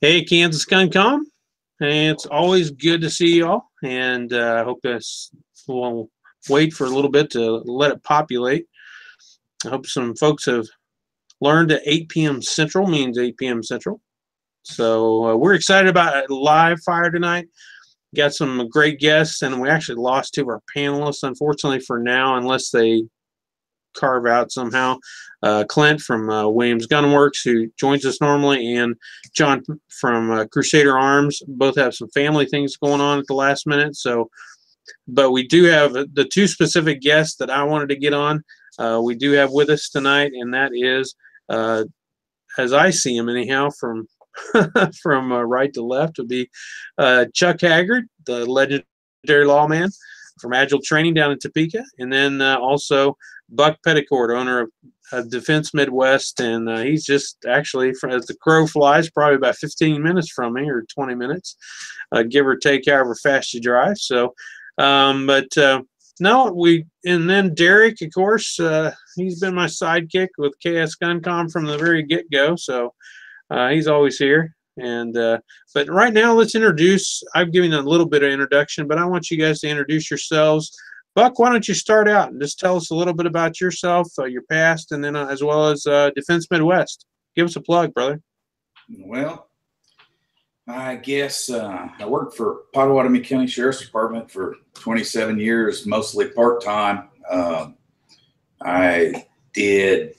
Hey, Kansas ConCom. Hey, it's always good to see y'all, and I hope this will wait for a little bit to let it populate. I hope some folks have learned that 8 p.m. Central means 8 p.m. Central. So we're excited about a live fire tonight. Got some great guests, and we actually lost 2 of our panelists, unfortunately, for now, unless they carve out somehow. Clint from Williams Gunworks, who joins us normally, and John from Crusader Arms. Both have some family things going on at the last minute. So, but we do have the 2 specific guests that I wanted to get on. We do have with us tonight, and that is, as I see him anyhow, from from right to left, would be Chuck Haggard, the legendary lawman from Agile Training down in Topeka, and then also Buck Peddicord, owner of Defense Midwest, and he's just actually, as the crow flies, probably about 15 minutes from me, or 20 minutes, give or take, however fast you drive. So, no, and then Derek, of course, he's been my sidekick with KS ConCom from the very get-go, so he's always here. And but right now, let's introduce. I've given a little bit of introduction, but I want you guys to introduce yourselves. Buck, why don't you start out and just tell us a little bit about yourself, your past, and then as well as Defense Midwest. Give us a plug, brother. Well, I guess I worked for Pottawatomie County Sheriff's Department for 27 years, mostly part-time. I did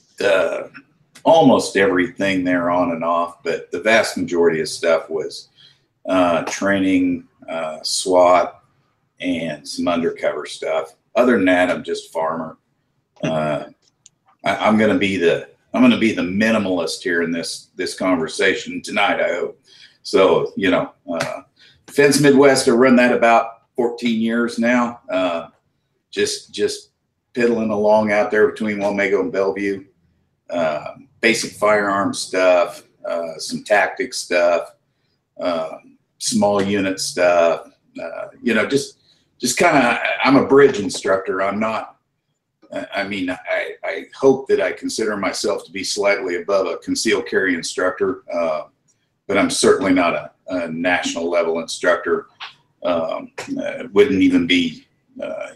almost everything there on and off, but the vast majority of stuff was training, SWAT, and some undercover stuff. Other than that, I'm just a farmer. I'm going to be the minimalist here in this conversation tonight, I hope. So, you know, Defense Midwest, I run that about 14 years now. Just piddling along out there between Wamego and Bellevue. Basic firearms stuff, some tactics stuff, small unit stuff. You know, just kind of, I'm a bridge instructor. I'm not, I mean, I hope that I consider myself to be slightly above a concealed carry instructor, but I'm certainly not a national level instructor. Wouldn't even be,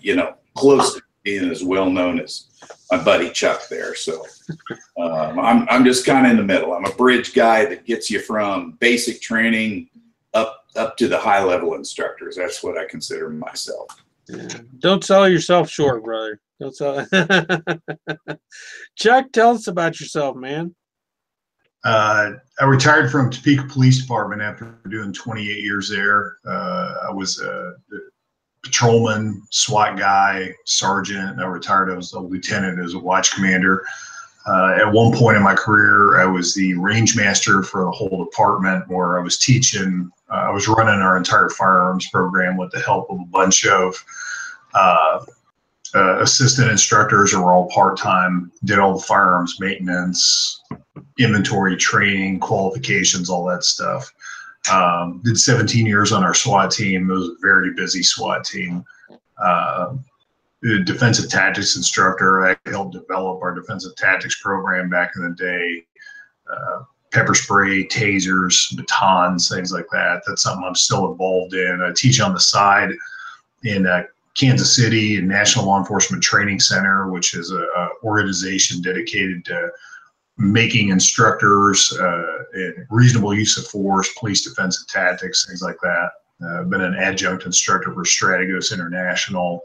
you know, close to being as well known as my buddy Chuck there. So I'm just kind of in the middle. I'm a bridge guy that gets you from basic training up to the high level instructors. That's what I consider myself. Yeah. Don't sell yourself short, brother. Don't sell. Chuck, tell us about yourself, man. I retired from Topeka Police Department after doing 28 years there. I was a patrolman, SWAT guy, sergeant. I retired. I was a lieutenant as a watch commander. At one point in my career, I was the range master for the whole department, where I was teaching. I was running our entire firearms program with the help of a bunch of assistant instructors who were all part-time, did all the firearms maintenance, inventory training, qualifications, all that stuff. Did 17 years on our SWAT team. It was a very busy SWAT team. Defensive tactics instructor. I helped develop our defensive tactics program back in the day. Pepper spray, tasers, batons, things like that. That's something I'm still involved in. I teach on the side in Kansas City and National Law Enforcement Training Center, which is an organization dedicated to making instructors in reasonable use of force, police defensive tactics, things like that. I've been an adjunct instructor for Strategos International.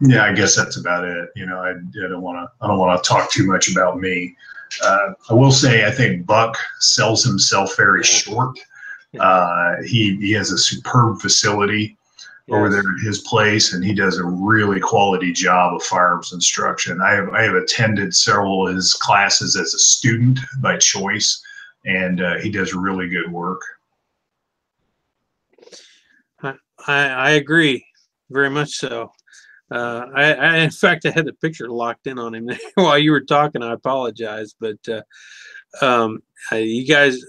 Yeah, I guess that's about it. You know, I don't want to talk too much about me. I will say I think Buck sells himself very short. He has a superb facility over there at his place, and he does a really quality job of firearms instruction. I have attended several of his classes as a student by choice, and he does really good work. I agree, very much so. I in fact, I had the picture locked in on him while you were talking. I apologize, but you guys,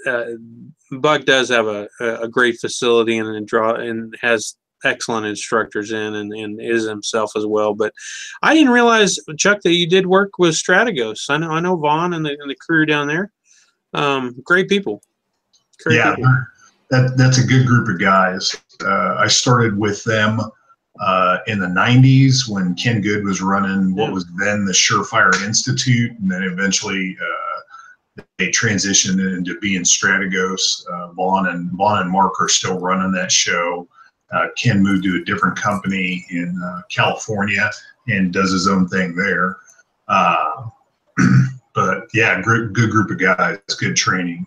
Buck does have a great facility and has excellent instructors in and is himself as well. But I didn't realize, Chuck, that you did work with Strategos. I know Vaughn and the crew down there. Great people. Great yeah, people. that's a good group of guys. I started with them in the 90s when Ken Good was running what was then the Surefire Institute, and then eventually they transitioned into being Strategos. Vaughn and Mark are still running that show. Ken moved to a different company in California and does his own thing there. But yeah, good group of guys, good training.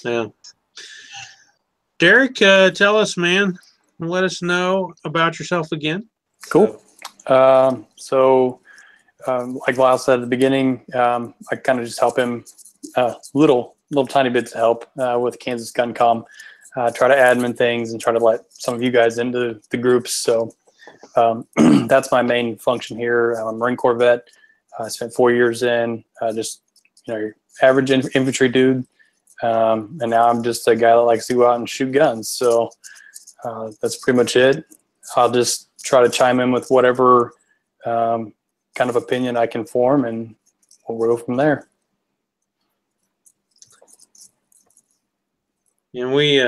Yeah. Derek, tell us, man. Let us know about yourself again. Cool. So, like Lyle said at the beginning, I kind of just help him little tiny bits of help with Kansas GunCom. Try to admin things and try to let some of you guys into the groups. So that's my main function here. I'm a Marine Corps vet. I spent 4 years in just your average infantry dude. And now I'm just a guy that likes to go out and shoot guns. So that's pretty much it. I'll just try to chime in with whatever kind of opinion I can form, and we'll go from there. And we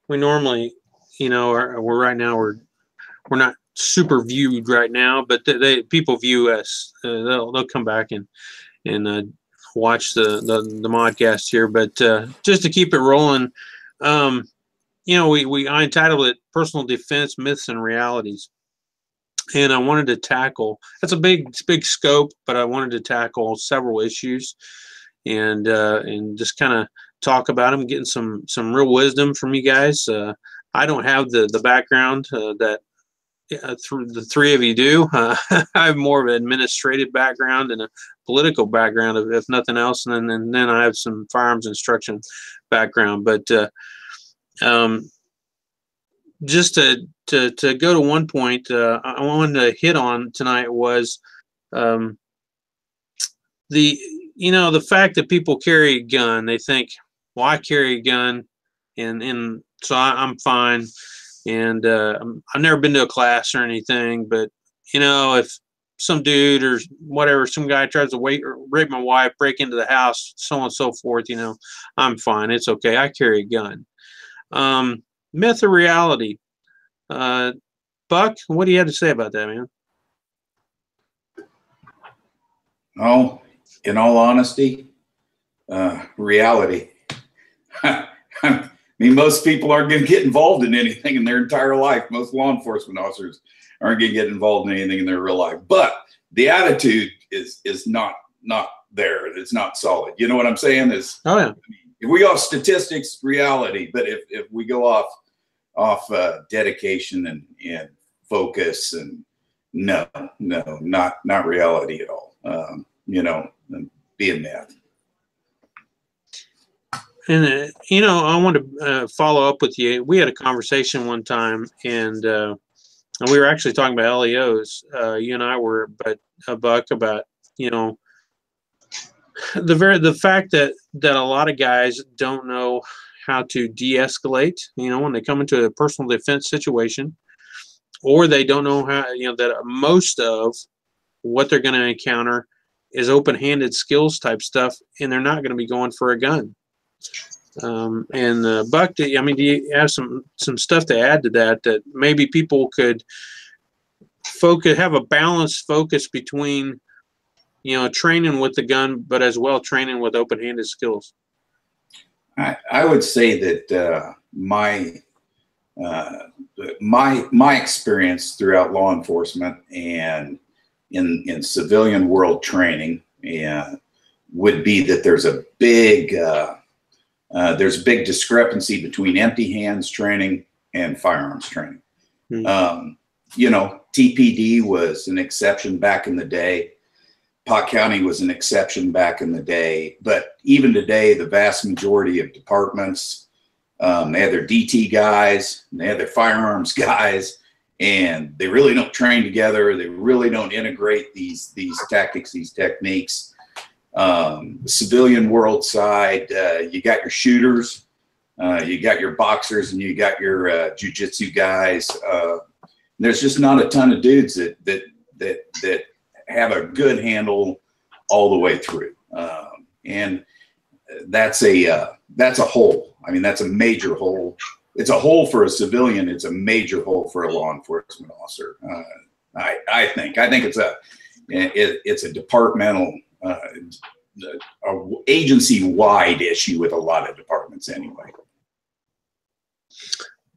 normally, we're right now we're not super viewed right now, but people view us. They'll come back and watch the modcast here. But just to keep it rolling, I entitled it "Personal Defense Myths and Realities," and I wanted to tackle. That's a big scope, but I wanted to tackle several issues and just kind of talk about them, getting some real wisdom from you guys. I don't have the background that through the three of you do. I have more of an administrative background and a political background, if nothing else, and then I have some firearms instruction background. But just to go to one point, I wanted to hit on tonight was the fact that people carry a gun. They think, well, I carry a gun, and so I'm fine. And I've never been to a class or anything, but if some dude or whatever, some guy tries to rape my wife, break into the house, so on and so forth, I'm fine. It's okay. I carry a gun. Myth or reality? Buck, what do you have to say about that, man? Oh, in all honesty, reality. I mean, most people aren't going to get involved in anything in their entire life. Most law enforcement officers aren't going to get involved in anything in their real life. But the attitude is not there. It's not solid. You know what I'm saying? If we go off statistics, reality. But if we go off dedication and focus, and no, not reality at all. Be a myth. And I want to follow up with you. We had a conversation one time, and we were actually talking about LEOs. You and I were, but Buck, about the fact that a lot of guys don't know how to de-escalate. When they come into a personal defense situation, or they don't know how. That most of what they're going to encounter is open-handed skills type stuff, and they're not going to be going for a gun. Buck, do you have some stuff to add to that maybe people could have a balanced focus between, training with the gun, but as well training with open-handed skills? I would say that my experience throughout law enforcement and in civilian world training would be that there's a big discrepancy between empty hands training and firearms training. TPD was an exception back in the day. Pot County was an exception back in the day. But even today, the vast majority of departments, they have their DT guys, and they have their firearms guys, and they really don't train together. They really don't integrate these tactics, these techniques. The civilian world side, you got your shooters, you got your boxers, and you got your jiu-jitsu guys. There's just not a ton of dudes that have a good handle all the way through. And that's a hole. I mean, that's a major hole. It's a hole for a civilian. It's a major hole for a law enforcement officer. I think it's a departmental, agency-wide issue with a lot of departments anyway.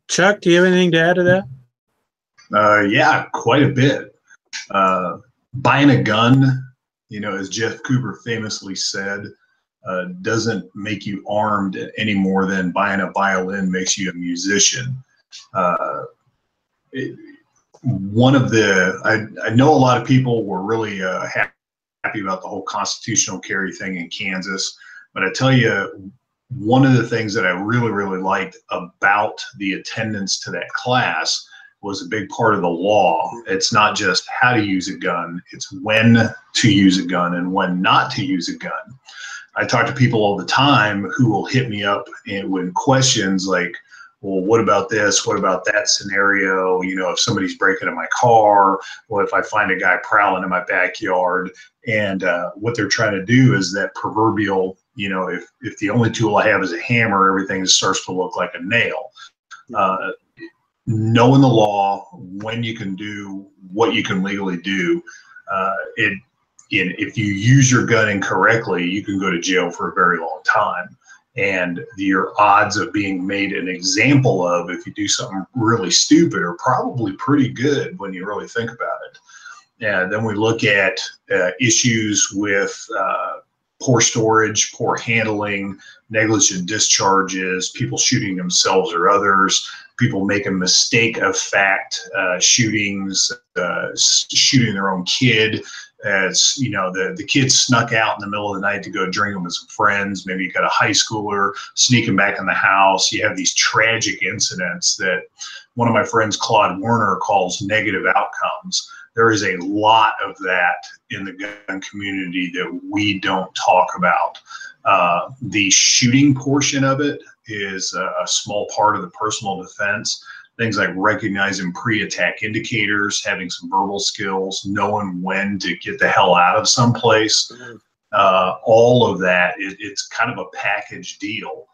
Chuck, do you have anything to add to that? Yeah, quite a bit. Buying a gun, as Jeff Cooper famously said, doesn't make you armed any more than buying a violin makes you a musician. I know a lot of people were really happy about the whole constitutional carry thing in Kansas, but I tell you, one of the things that I really, really liked about the attendance to that class was a big part of the law. It's not just how to use a gun, it's when to use a gun and when not to use a gun. I talk to people all the time who will hit me up with questions like, well, what about this? What about that scenario? If somebody's breaking in my car, or if I find a guy prowling in my backyard. And what they're trying to do is that proverbial, if the only tool I have is a hammer, everything starts to look like a nail. Knowing the law, when you can do what you can legally do, if you use your gun incorrectly, you can go to jail for a very long time. And your odds of being made an example of if you do something really stupid are probably pretty good when you really think about it. And then we look at issues with poor storage, poor handling, negligent discharges, people shooting themselves or others, people making mistake of fact shootings, shooting their own kid. As the kid snuck out in the middle of the night to go drinking with some friends. Maybe you got a high schooler sneaking back in the house. You have these tragic incidents that one of my friends, Claude Werner, calls negative outcomes. There is a lot of that in the gun community that we don't talk about. The shooting portion of it is a small part of the personal defense. Things like recognizing pre-attack indicators, having some verbal skills, knowing when to get the hell out of someplace. All of that, it's kind of a package deal.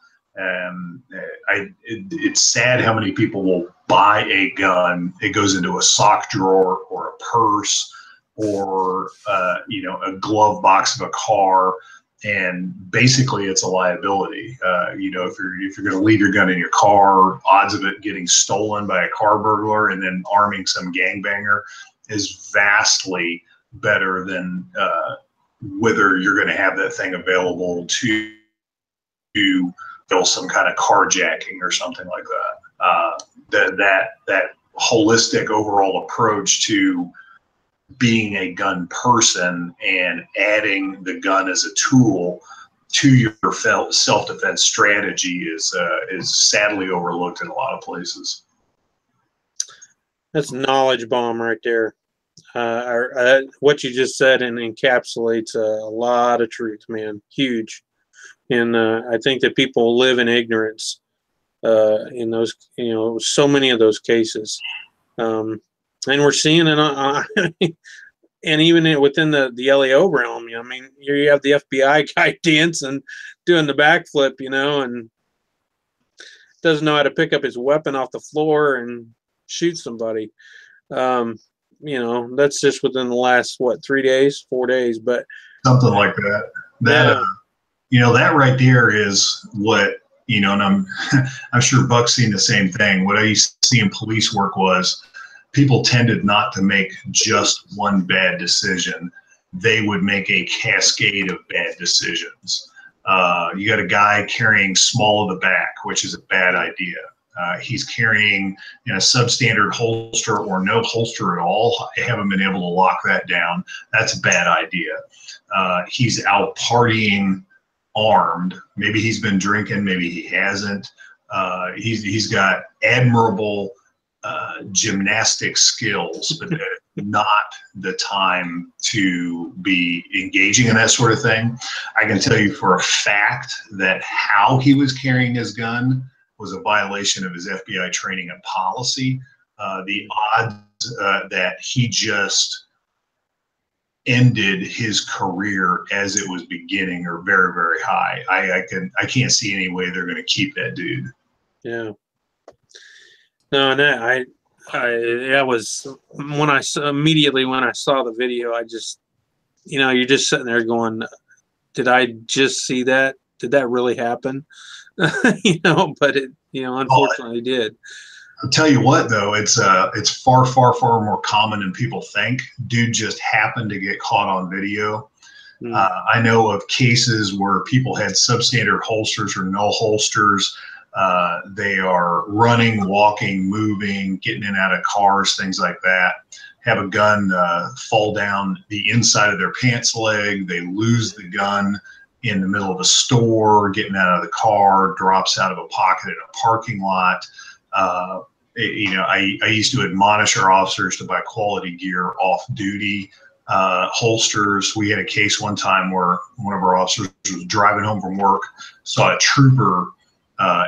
It's sad how many people will buy a gun. It goes into a sock drawer or a purse or a glove box of a car. And basically, it's a liability. If you're going to leave your gun in your car, odds of it getting stolen by a car burglar and then arming some gangbanger is vastly better than whether you're going to have that thing available to fill some kind of carjacking or something like that. That holistic overall approach to being a gun person and adding the gun as a tool to your self-defense strategy is sadly overlooked in a lot of places. That's a knowledge bomb right there. What you just said encapsulates a lot of truth, man. Huge. And I think that people live in ignorance in those, so many of those cases. And we're seeing it and even within the LEO realm. I mean, here you have the FBI guy dancing, doing the backflip, and doesn't know how to pick up his weapon off the floor and shoot somebody. That's just within the last, 4 days, but something like that. That right there is what, and I'm sure Buck's seen the same thing. What I used to see in police work was people tended not to make just one bad decision. They would make a cascade of bad decisions. You got a guy carrying small of the back, which is a bad idea. He's carrying in a substandard holster or no holster at all. I haven't been able to lock that down. That's a bad idea. He's out partying armed. Maybe he's been drinking, maybe he hasn't. He's got admirable gymnastic skills, but not the time to be engaging in that sort of thing. I can tell you for a fact that how he was carrying his gun was a violation of his FBI training and policy. The odds that he just ended his career as it was beginning or very, very high. I can't see any way they're going to keep that dude. Yeah. No, and that was when I saw, immediately when I saw the video, I just, you're just sitting there going, did I just see that? Did that really happen? But it, unfortunately did. I'll tell you what, though, it's far, far, far more common than people think. Dude just happened to get caught on video. I know of cases where people had substandard holsters or no holsters. They are running, walking, moving, getting in and out of cars, things like that. Have a gun fall down the inside of their pants leg. They lose the gun in the middle of a store, getting out of the car, drops out of a pocket in a parking lot. I used to admonish our officers to buy quality gear off duty, holsters. We had a case one time where one of our officers was driving home from work, saw a trooper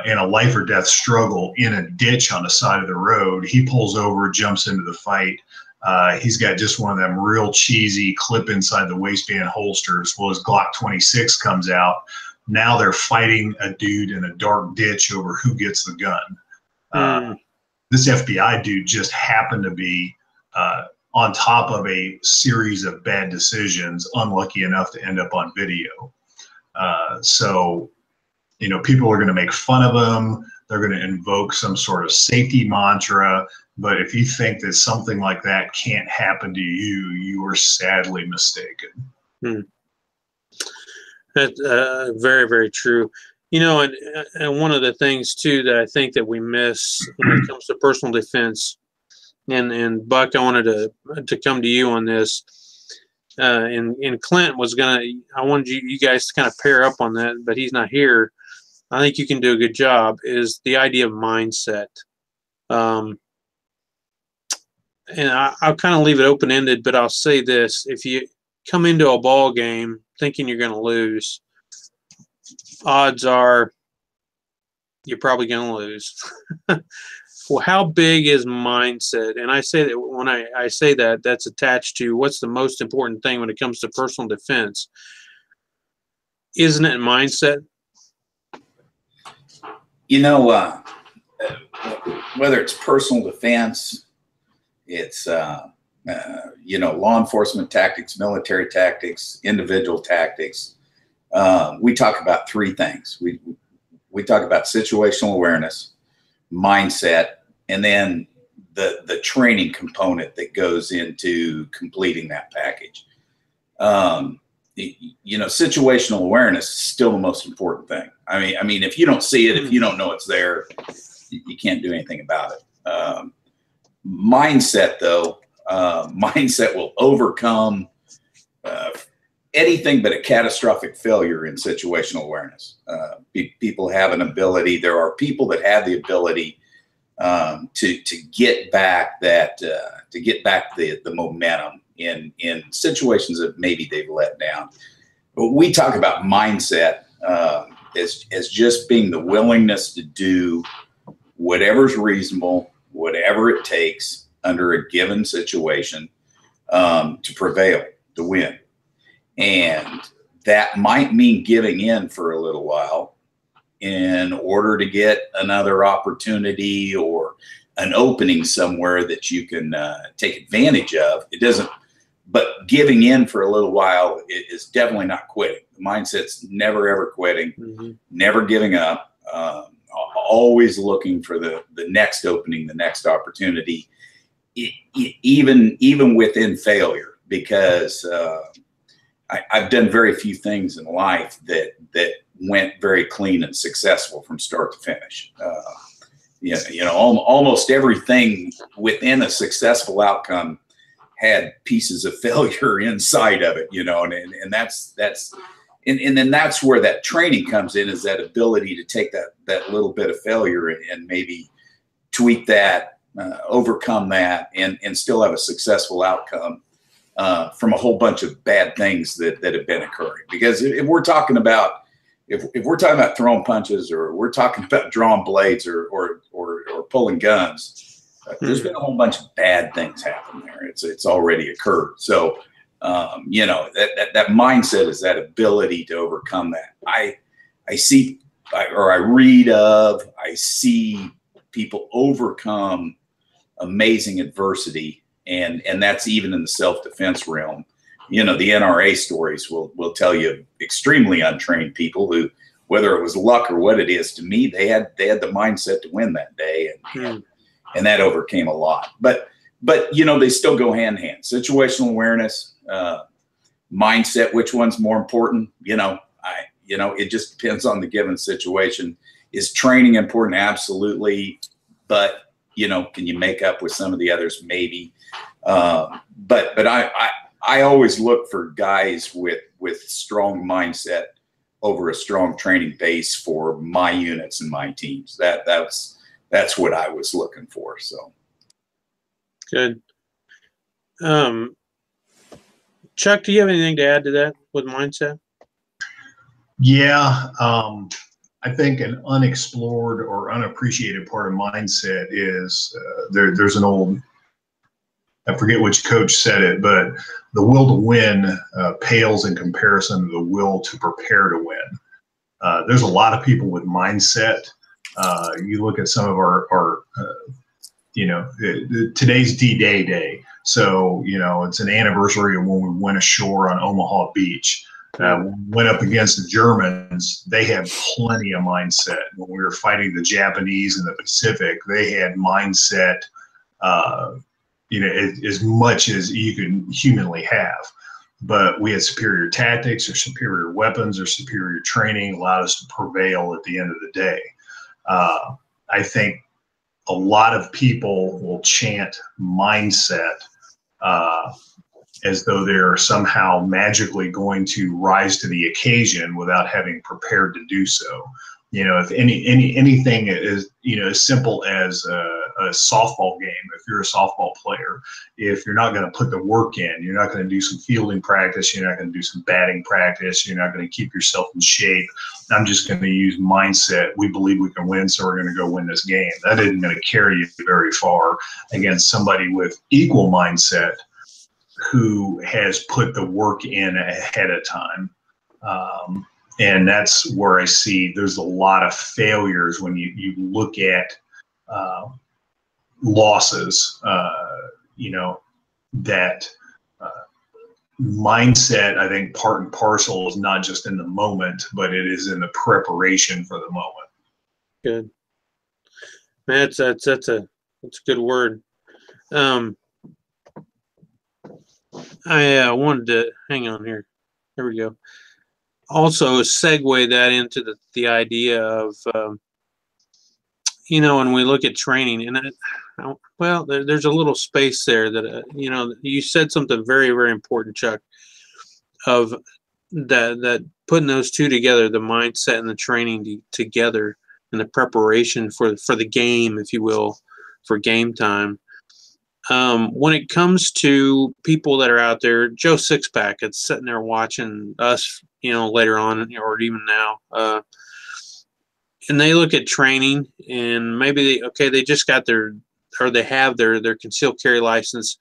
in a life or death struggle in a ditch on the side of the road. He pulls over, jumps into the fight. He's got just one of them real cheesy clip inside the waistband holsters. Well, his Glock 26 comes out. Now they're fighting a dude in a dark ditch over who gets the gun. This FBI dude just happened to be on top of a series of bad decisions, unlucky enough to end up on video. So, people are going to make fun of him. They're going to invoke some sort of safety mantra. But if you think that something like that can't happen to you, you are sadly mistaken. That's very, very true. And one of the things too that I think that we miss when it comes to personal defense, and Buck, I wanted to come to you on this. And Clint I wanted you guys to kind of pair up on that, but he's not here. I think you can do a good job. Is the idea of mindset, and I'll kind of leave it open ended, but I'll say this: if you come into a ball game thinking you're going to lose, odds are you're probably going to lose. Well, how big is mindset? And I say that when I say that, that's attached to what's the most important thing when it comes to personal defense. Isn't it mindset? Whether it's personal defense, it's, law enforcement tactics, military tactics, individual tactics. We talk about three things. We talk about situational awareness, mindset, and then the training component that goes into completing that package. Situational awareness is still the most important thing. I mean, if you don't see it, if you don't know it's there, you can't do anything about it. Mindset, though, mindset will overcome anything but a catastrophic failure in situational awareness. People have an ability. There are people that have the ability to get back the momentum in situations that maybe they've let down. But we talk about mindset as just being the willingness to do whatever's reasonable, whatever it takes under a given situation to prevail, to win. And that might mean giving in for a little while in order to get another opportunity or an opening somewhere that you can take advantage of. It doesn't, but giving in for a little while is definitely not quitting. The mindset's never, ever quitting, never giving up, always looking for the next opening, the next opportunity, even within failure, because I've done very few things in life that went very clean and successful from start to finish. Almost everything within a successful outcome had pieces of failure inside of it, and then that's where that training comes in, is that ability to take that little bit of failure and maybe tweak that, overcome that, and still have a successful outcome from a whole bunch of bad things that have been occurring. Because if we're talking about throwing punches, or we're talking about drawing blades, or pulling guns, there's been a whole bunch of bad things happen there. It's already occurred. So You know, that mindset is that ability to overcome that. I see, or I read of, I see people overcome amazing adversity, and that's even in the self-defense realm. You know, the NRA stories will tell you extremely untrained people who, whether it was luck or what it is, to me, they had the mindset to win that day, and that overcame a lot. But you know, they still go hand in hand. Situational awareness, mindset, which one's more important? You know, it just depends on the given situation. Is training important? Absolutely. But, you know, can you make up with some of the others? Maybe. But I always look for guys with strong mindset over a strong training base for my units and my teams. That's what I was looking for. So good. Chuck, do you have anything to add to that with mindset? Yeah, I think an unexplored or unappreciated part of mindset is there's an old, I forget which coach said it, but the will to win pales in comparison to the will to prepare to win. There's a lot of people with mindset. You look at some of our you know, today's D-Day day. So, you know, it's an anniversary of when we went ashore on Omaha Beach. Went up against the Germans. They had plenty of mindset. When we were fighting the Japanese in the Pacific, they had mindset, you know, as much as you can humanly have. But we had superior tactics or superior weapons or superior training allowed us to prevail at the end of the day. I think a lot of people will chant mindset as though they're somehow magically going to rise to the occasion without having prepared to do so. You know, if anything is, you know, as simple as a softball game, if you're a softball player, if you're not going to put the work in, you're not going to do some fielding practice, you're not going to do some batting practice, you're not going to keep yourself in shape. I'm just going to use mindset. We believe we can win, so we're going to go win this game. That isn't going to carry you very far against somebody with equal mindset who has put the work in ahead of time. And that's where I see there's a lot of failures when you look at losses, you know, that mindset, I think part and parcel is not just in the moment, but it is in the preparation for the moment. Good. Man, that's a good word. I wanted to hang on here. There we go. Also segue that into the idea of, you know, when we look at training, and well, there's a little space there that, you know, you said something very, very important, Chuck, of that putting those two together, the mindset and the training together, and the preparation for the game, if you will, for game time. When it comes to people that are out there, Joe Sixpack, it's sitting there watching us, you know, later on, or even now, and they look at training, and maybe they just got they have their concealed carry license.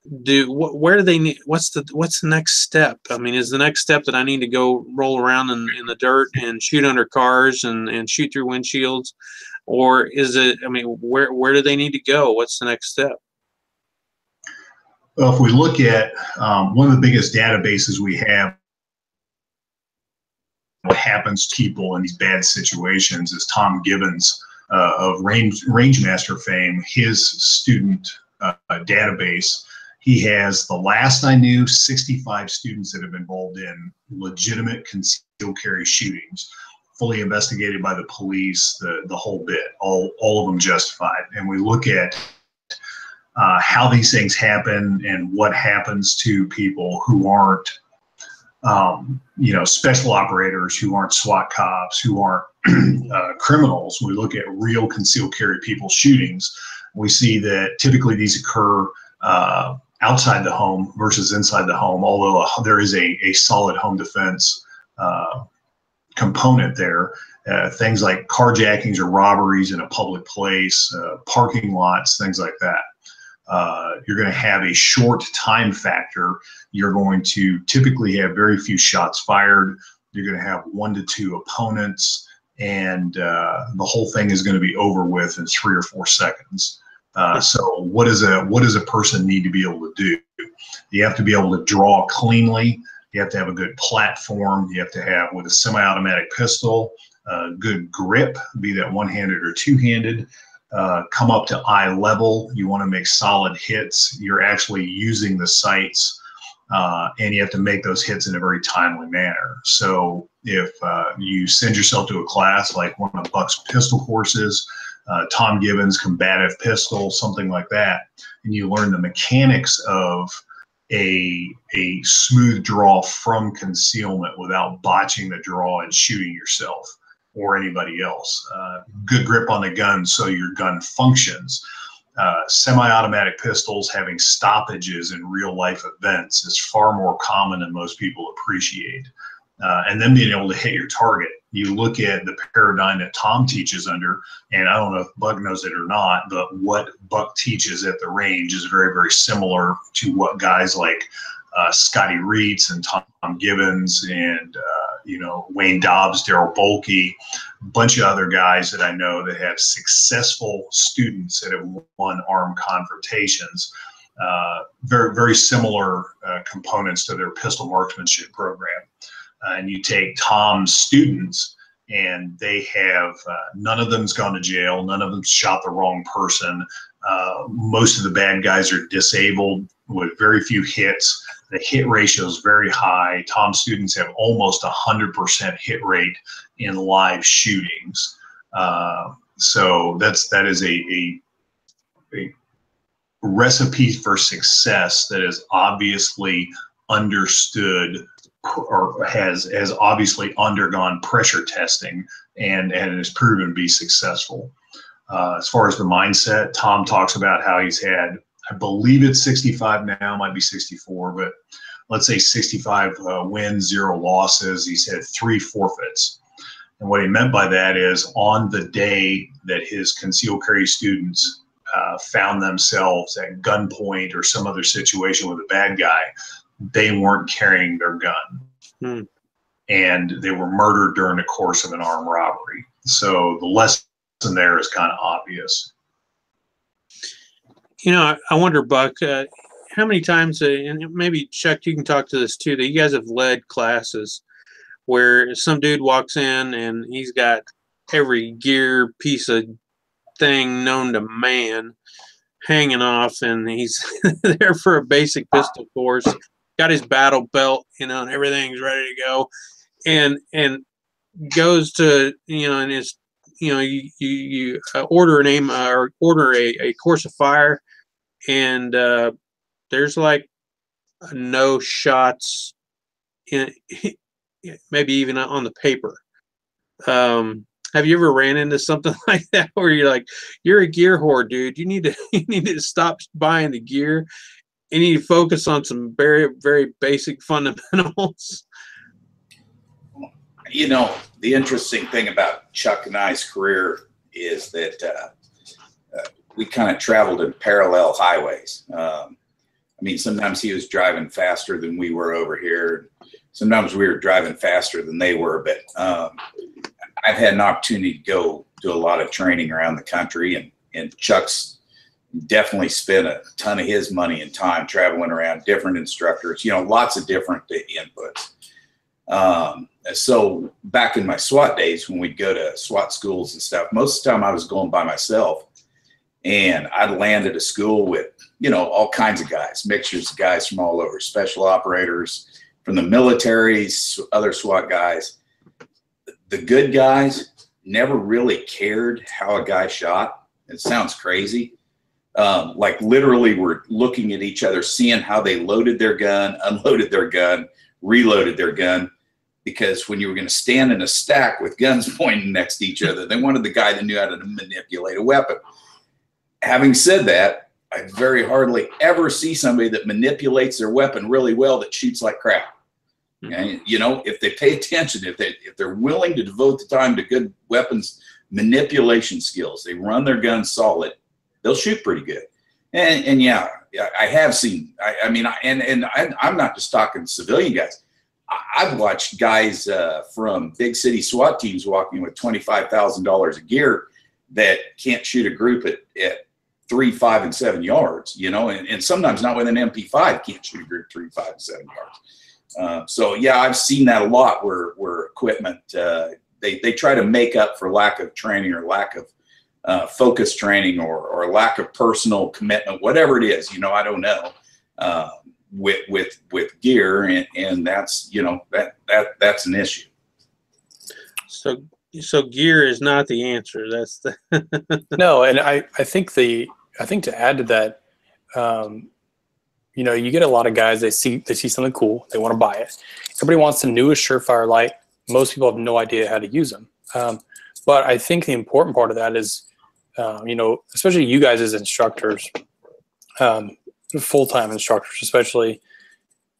Where do they need? What's the next step? I mean, is the next step that I need to go roll around in the dirt and shoot under cars and shoot through windshields? Or is it, I mean, where do they need to go? What's the next step? Well, if we look at one of the biggest databases we have, what happens to people in these bad situations, is Tom Gibbons of Rangemaster fame, his student database. He has, the last I knew, 65 students that have been involved in legitimate concealed carry shootings, fully investigated by the police, the whole bit, all of them justified. And we look at how these things happen and what happens to people who aren't, you know, special operators, who aren't SWAT cops, who aren't criminals. We look at real concealed carry people shootings. We see that typically these occur outside the home versus inside the home, although there is a solid home defense component there. Things like carjackings or robberies in a public place, parking lots, things like that. You're going to have a short time factor. You're going to typically have very few shots fired. You're going to have 1 to 2 opponents, and the whole thing is going to be over with in 3 or 4 seconds. So what does a person need to be able to do? You have to be able to draw cleanly. You have to have a good platform. You have to have, with a semi-automatic pistol, good grip, be that one-handed or two-handed. Come up to eye level. You want to make solid hits. You're actually using the sights, and you have to make those hits in a very timely manner. So if you send yourself to a class like one of Buck's pistol courses, Tom Gibbons combative pistol, something like that, and you learn the mechanics of a smooth draw from concealment without botching the draw and shooting yourself or anybody else. Good grip on the gun so your gun functions. Semi-automatic pistols having stoppages in real life events is far more common than most people appreciate. And then being able to hit your target. You look at the paradigm that Tom teaches under, and I don't know if Buck knows it or not, but what Buck teaches at the range is very, very similar to what guys like Scotty Reitz and Tom Gibbons and Wayne Dobbs, Daryl Bolke, a bunch of other guys that I know that have successful students that have won armed confrontations. Very, very similar components to their pistol marksmanship program. And you take Tom's students, and they have none of them's gone to jail. None of them shot the wrong person. Most of the bad guys are disabled with very few hits. The hit ratio is very high. Tom's students have almost 100% hit rate in live shootings. So that is a recipe for success that is obviously understood or has obviously undergone pressure testing and has proven to be successful. As far as the mindset, Tom talks about how he's had, I believe it's 65 now, might be 64, but let's say 65 wins, 0 losses. He's had 3 forfeits. And what he meant by that is on the day that his concealed carry students found themselves at gunpoint or some other situation with a bad guy, they weren't carrying their gun. And they were murdered during the course of an armed robbery. So the lesson there is kind of obvious. I wonder, Buck, how many times, and maybe Chuck, you can talk to this too, that you guys have led classes where some dude walks in and he's got every gear piece of thing known to man hanging off, and he's there for a basic pistol course, got his battle belt, and everything's ready to go, and goes to, and it's, you order an aim or order a course of fire, and there's like no shots in maybe even on the paper. Have you ever ran into something like that where you're like, you're a gear whore, dude? You need to stop buying the gear. You need to focus on some very, very basic fundamentals. The interesting thing about Chuck and I's career is that we kind of traveled in parallel highways. Sometimes he was driving faster than we were over here. Sometimes we were driving faster than they were, but I've had an opportunity to go do a lot of training around the country, and Chuck's definitely spent a ton of his money and time traveling around different instructors, lots of different inputs. So back in my SWAT days, when we'd go to SWAT schools and stuff, most of the time I was going by myself, and I'd land at a school with, all kinds of guys, mixtures of guys from all over, special operators, from the military, other SWAT guys. The good guys never really cared how a guy shot. It sounds crazy. Like literally we're looking at each other, seeing how they loaded their gun, unloaded their gun, reloaded their gun. Because when you were going to stand in a stack with guns pointing next to each other, they wanted the guy that knew how to manipulate a weapon. Having said that, I very hardly ever see somebody that manipulates their weapon really well that shoots like crap. And, if they pay attention, if they're willing to devote the time to good weapons manipulation skills, they run their gun solid, they'll shoot pretty good. And yeah, I have seen. I mean, I'm not just talking civilian guys. I've watched guys from big city SWAT teams walking with $25,000 of gear that can't shoot a group at 3, 5, and 7 yards. You know, and sometimes not with an MP5 can't shoot a group 3, 5, and 7 yards. So yeah, I've seen that a lot where equipment they try to make up for lack of training or lack of focus training or lack of personal commitment, whatever it is, you know, I don't know, with gear, and that's, you know, that's an issue. So gear is not the answer. That's the No, and I think to add to that, you know, you get a lot of guys, they see something cool, they want to buy it. Everybody wants the newest surefire light. Most people have no idea how to use them. But I think the important part of that is, you know, especially you guys as instructors, full-time instructors especially,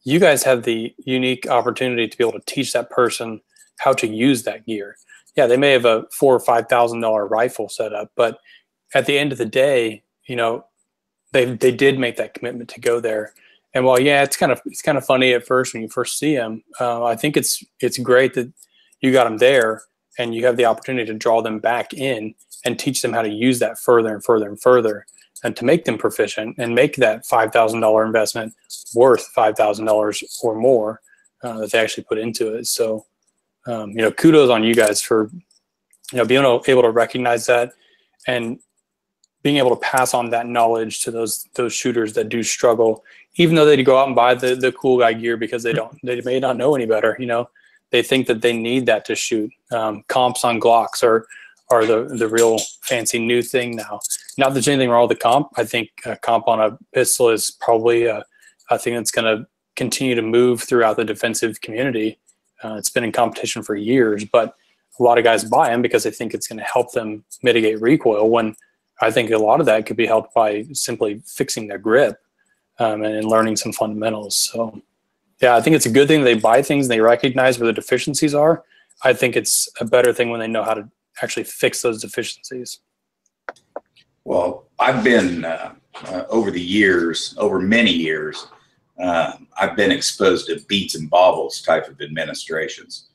you guys have the unique opportunity to be able to teach that person how to use that gear. Yeah, they may have a $4,000 or $5,000 rifle set up, but at the end of the day, you know, they did make that commitment to go there. And while, yeah, it's kind of funny at first when you first see them, I think it's great that you got them there and you have the opportunity to draw them back in and teach them how to use that further and further and further, and to make them proficient and make that $5,000 investment worth $5,000 or more that they actually put into it. So, you know, kudos on you guys for, you know, being able to recognize that and being able to pass on that knowledge to those shooters that do struggle, even though they go out and buy the cool guy gear because they may not know any better. You know, they think that they need that to shoot. Comps on Glocks are the real fancy new thing now. Not that there's anything wrong with the comp. I think a comp on a pistol is probably a thing that's going to continue to move throughout the defensive community. It's been in competition for years, but a lot of guys buy them because they think it's going to help them mitigate recoil, when I think a lot of that could be helped by simply fixing their grip and learning some fundamentals. So yeah, I think it's a good thing they buy things and they recognize where the deficiencies are. I think it's a better thing when they know how to actually fix those deficiencies. Well, I've been over many years, I've been exposed to beats and baubles type of administrations.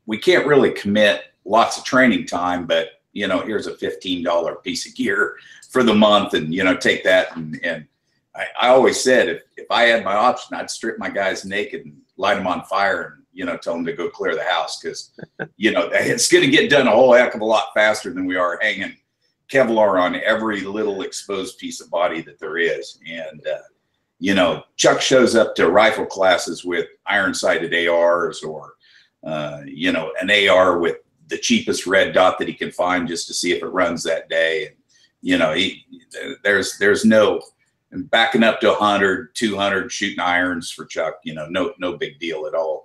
We can't really commit lots of training time, but you know, here's a $15 piece of gear for the month, and you know, take that. And I always said, if I had my option, I'd strip my guys naked and light them on fire, and you know, tell them to go clear the house, because you know, it's going to get done a whole heck of a lot faster than we are hanging Kevlar on every little exposed piece of body that there is. And you know, Chuck shows up to rifle classes with iron-sighted ARs, or you know, an AR with the cheapest red dot that he can find just to see if it runs that day. And, you know, there's no backing up to 100, 200 shooting irons for Chuck, you know, no big deal at all.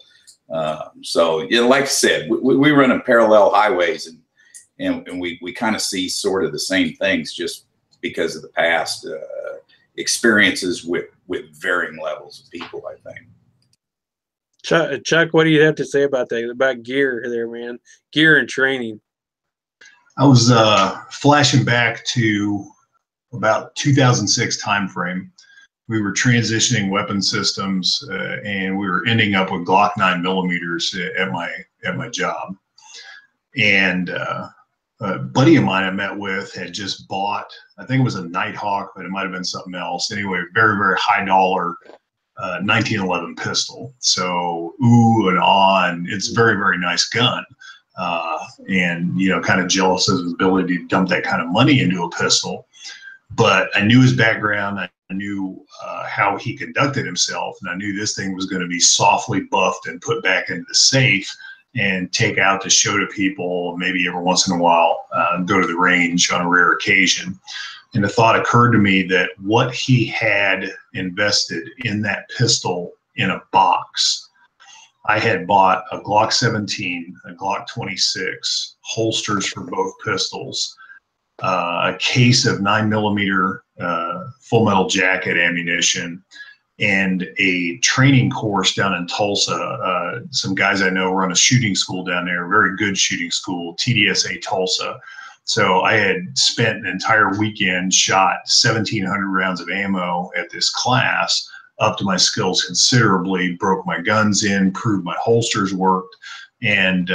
So, you know, like I said, we run in parallel highways, and we kind of see sort of the same things just because of the past experiences with varying levels of people, I think. Chuck, what do you have to say about that? About gear there, man? Gear and training. I was flashing back to about 2006 timeframe. We were transitioning weapon systems, and we were ending up with Glock 9mm at my job. And a buddy of mine I met with had just bought, I think it was a Nighthawk, but it might have been something else. Anyway, very, very high dollar 1911 pistol. So ooh and on, it's a very, very nice gun. And, you know, kind of jealous of his ability to dump that kind of money into a pistol. But I knew his background. I knew how he conducted himself. And I knew this thing was going to be softly buffed and put back into the safe and take out to show to people, maybe every once in a while, go to the range on a rare occasion. And the thought occurred to me that what he had invested in that pistol in a box, I had bought a Glock 17, a Glock 26, holsters for both pistols, a case of 9mm full metal jacket ammunition, and a training course down in Tulsa. Some guys I know run a shooting school down there, very good shooting school, TDSA Tulsa. So I had spent an entire weekend, shot 1,700 rounds of ammo at this class, upped my skills considerably, broke my guns in, proved my holsters worked, and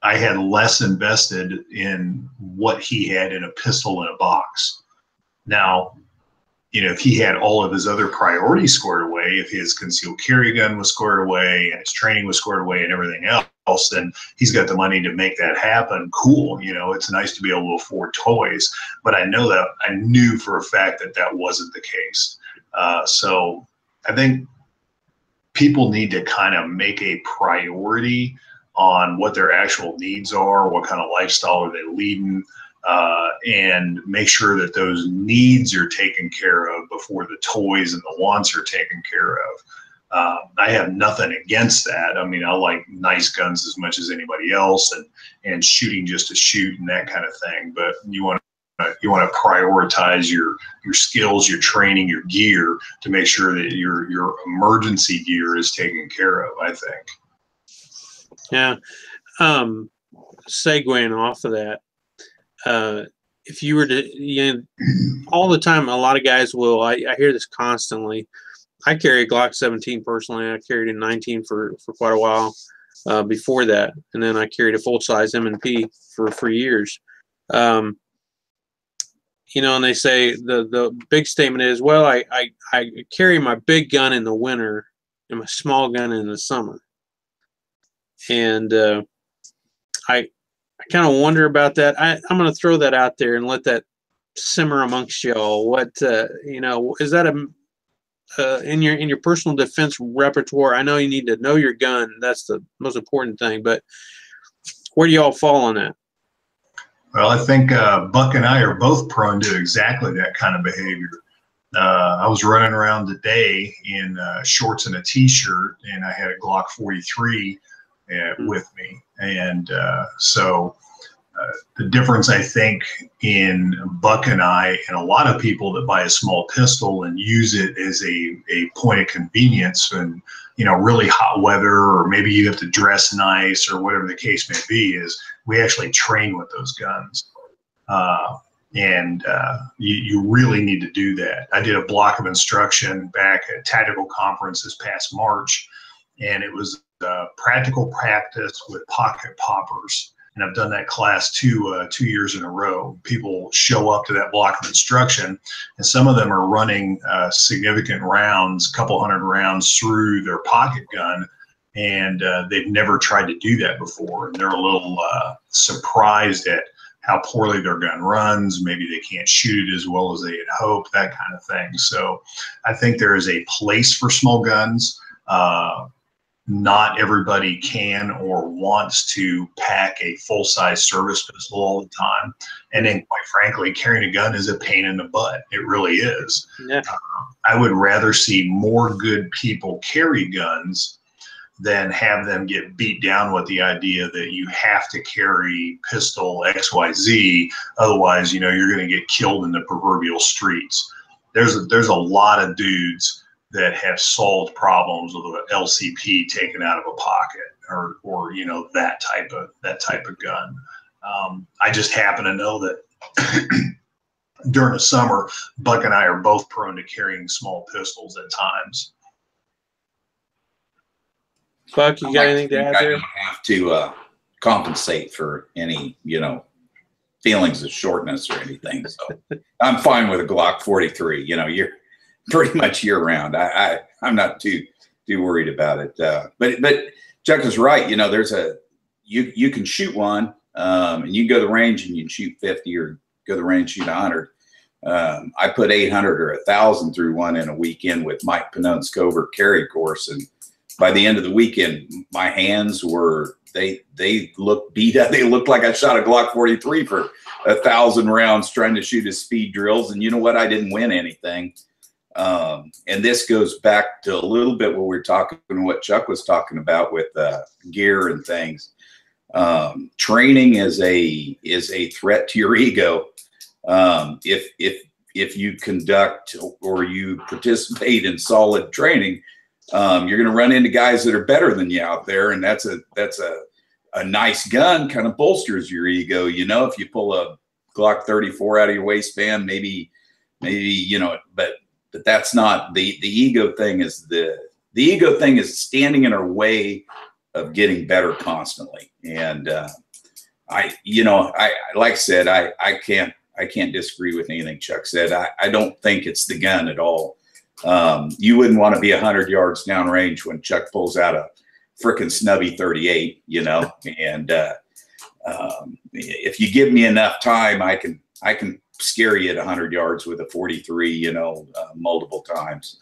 I had less invested in what he had in a pistol in a box. Now, you know, if he had all of his other priorities squared away, if his concealed carry gun was squared away and his training was squared away and everything else, then he's got the money to make that happen. Cool. You know, it's nice to be able to afford toys, but I knew for a fact that that wasn't the case. So I think people need to kind of make a priority on what their actual needs are, what kind of lifestyle are they leading, and make sure that those needs are taken care of before the toys and the wants are taken care of. I have nothing against that. I mean, I like nice guns as much as anybody else, and shooting just to shoot and that kind of thing. But you want to prioritize your skills, your training, your gear to make sure that your emergency gear is taken care of, I think. Yeah. Segueing off of that, if you were to, you know, all the time, a lot of guys will, I hear this constantly. I carry a Glock 17 personally. I carried a 19 for quite a while before that. And then I carried a full-size M&P for years. You know, and they say the big statement is, well, I carry my big gun in the winter and my small gun in the summer. And I kind of wonder about that. I'm going to throw that out there and let that simmer amongst y'all. What you know, is that in your personal defense repertoire? I know you need to know your gun. That's the most important thing. But where do y'all fall on that? Well, I think Buck and I are both prone to exactly that kind of behavior. I was running around today in shorts and a t-shirt, and I had a Glock 43 with me. And so the difference, I think, in Buck and I and a lot of people that buy a small pistol and use it as a point of convenience and, you know, really hot weather, or maybe you have to dress nice or whatever the case may be, is we actually train with those guns. You really need to do that. I did a block of instruction back at a tactical conference this past March, and it was practical practice with pocket poppers. And I've done that class 2 years in a row. People show up to that block of instruction, and some of them are running significant rounds, a couple hundred rounds through their pocket gun, and they've never tried to do that before. And they're a little surprised at how poorly their gun runs. Maybe they can't shoot it as well as they had hoped, that kind of thing. So I think there is a place for small guns. Not everybody can or wants to pack a full-size service pistol all the time. And then, quite frankly, carrying a gun is a pain in the butt. It really is. Yeah. I would rather see more good people carry guns than have them get beat down with the idea that you have to carry pistol XYZ. Otherwise, you know, you're going to get killed in the proverbial streets. There's a lot of dudes that have solved problems with an LCP taken out of a pocket, or you know, that type of gun. I just happen to know that during the summer, Buck and I are both prone to carrying small pistols at times. Buck, you got anything to add there? I don't have to compensate for any, you know, feelings of shortness or anything. So I'm fine with a Glock 43. You know, you're pretty much year round. I'm not too worried about it. But Chuck is right. You know, you can shoot one, and you can go to the range and you can shoot 50, or go to the range and shoot 100. I put 800 or 1,000 through one in a weekend with Mike Panone's covert carry course, and by the end of the weekend, my hands were they looked beat up. They looked like I shot a Glock 43 for 1,000 rounds trying to shoot his speed drills. And you know what? I didn't win anything. And this goes back to a little bit what we're talking, what Chuck was talking about with gear and things. Training is a threat to your ego. If you conduct or you participate in solid training, you're going to run into guys that are better than you out there, and that's a a nice gun kind of bolsters your ego. You know, if you pull a Glock 34 out of your waistband, maybe, you know, but that's not the ego thing. Is the ego thing is standing in our way of getting better constantly. And like I said, I can't disagree with anything Chuck said. I don't think it's the gun at all. You wouldn't want to be 100 yards downrange when Chuck pulls out a frickin' snubby 38, you know, and if you give me enough time, I can scare you at 100 yards with a 43, you know, multiple times.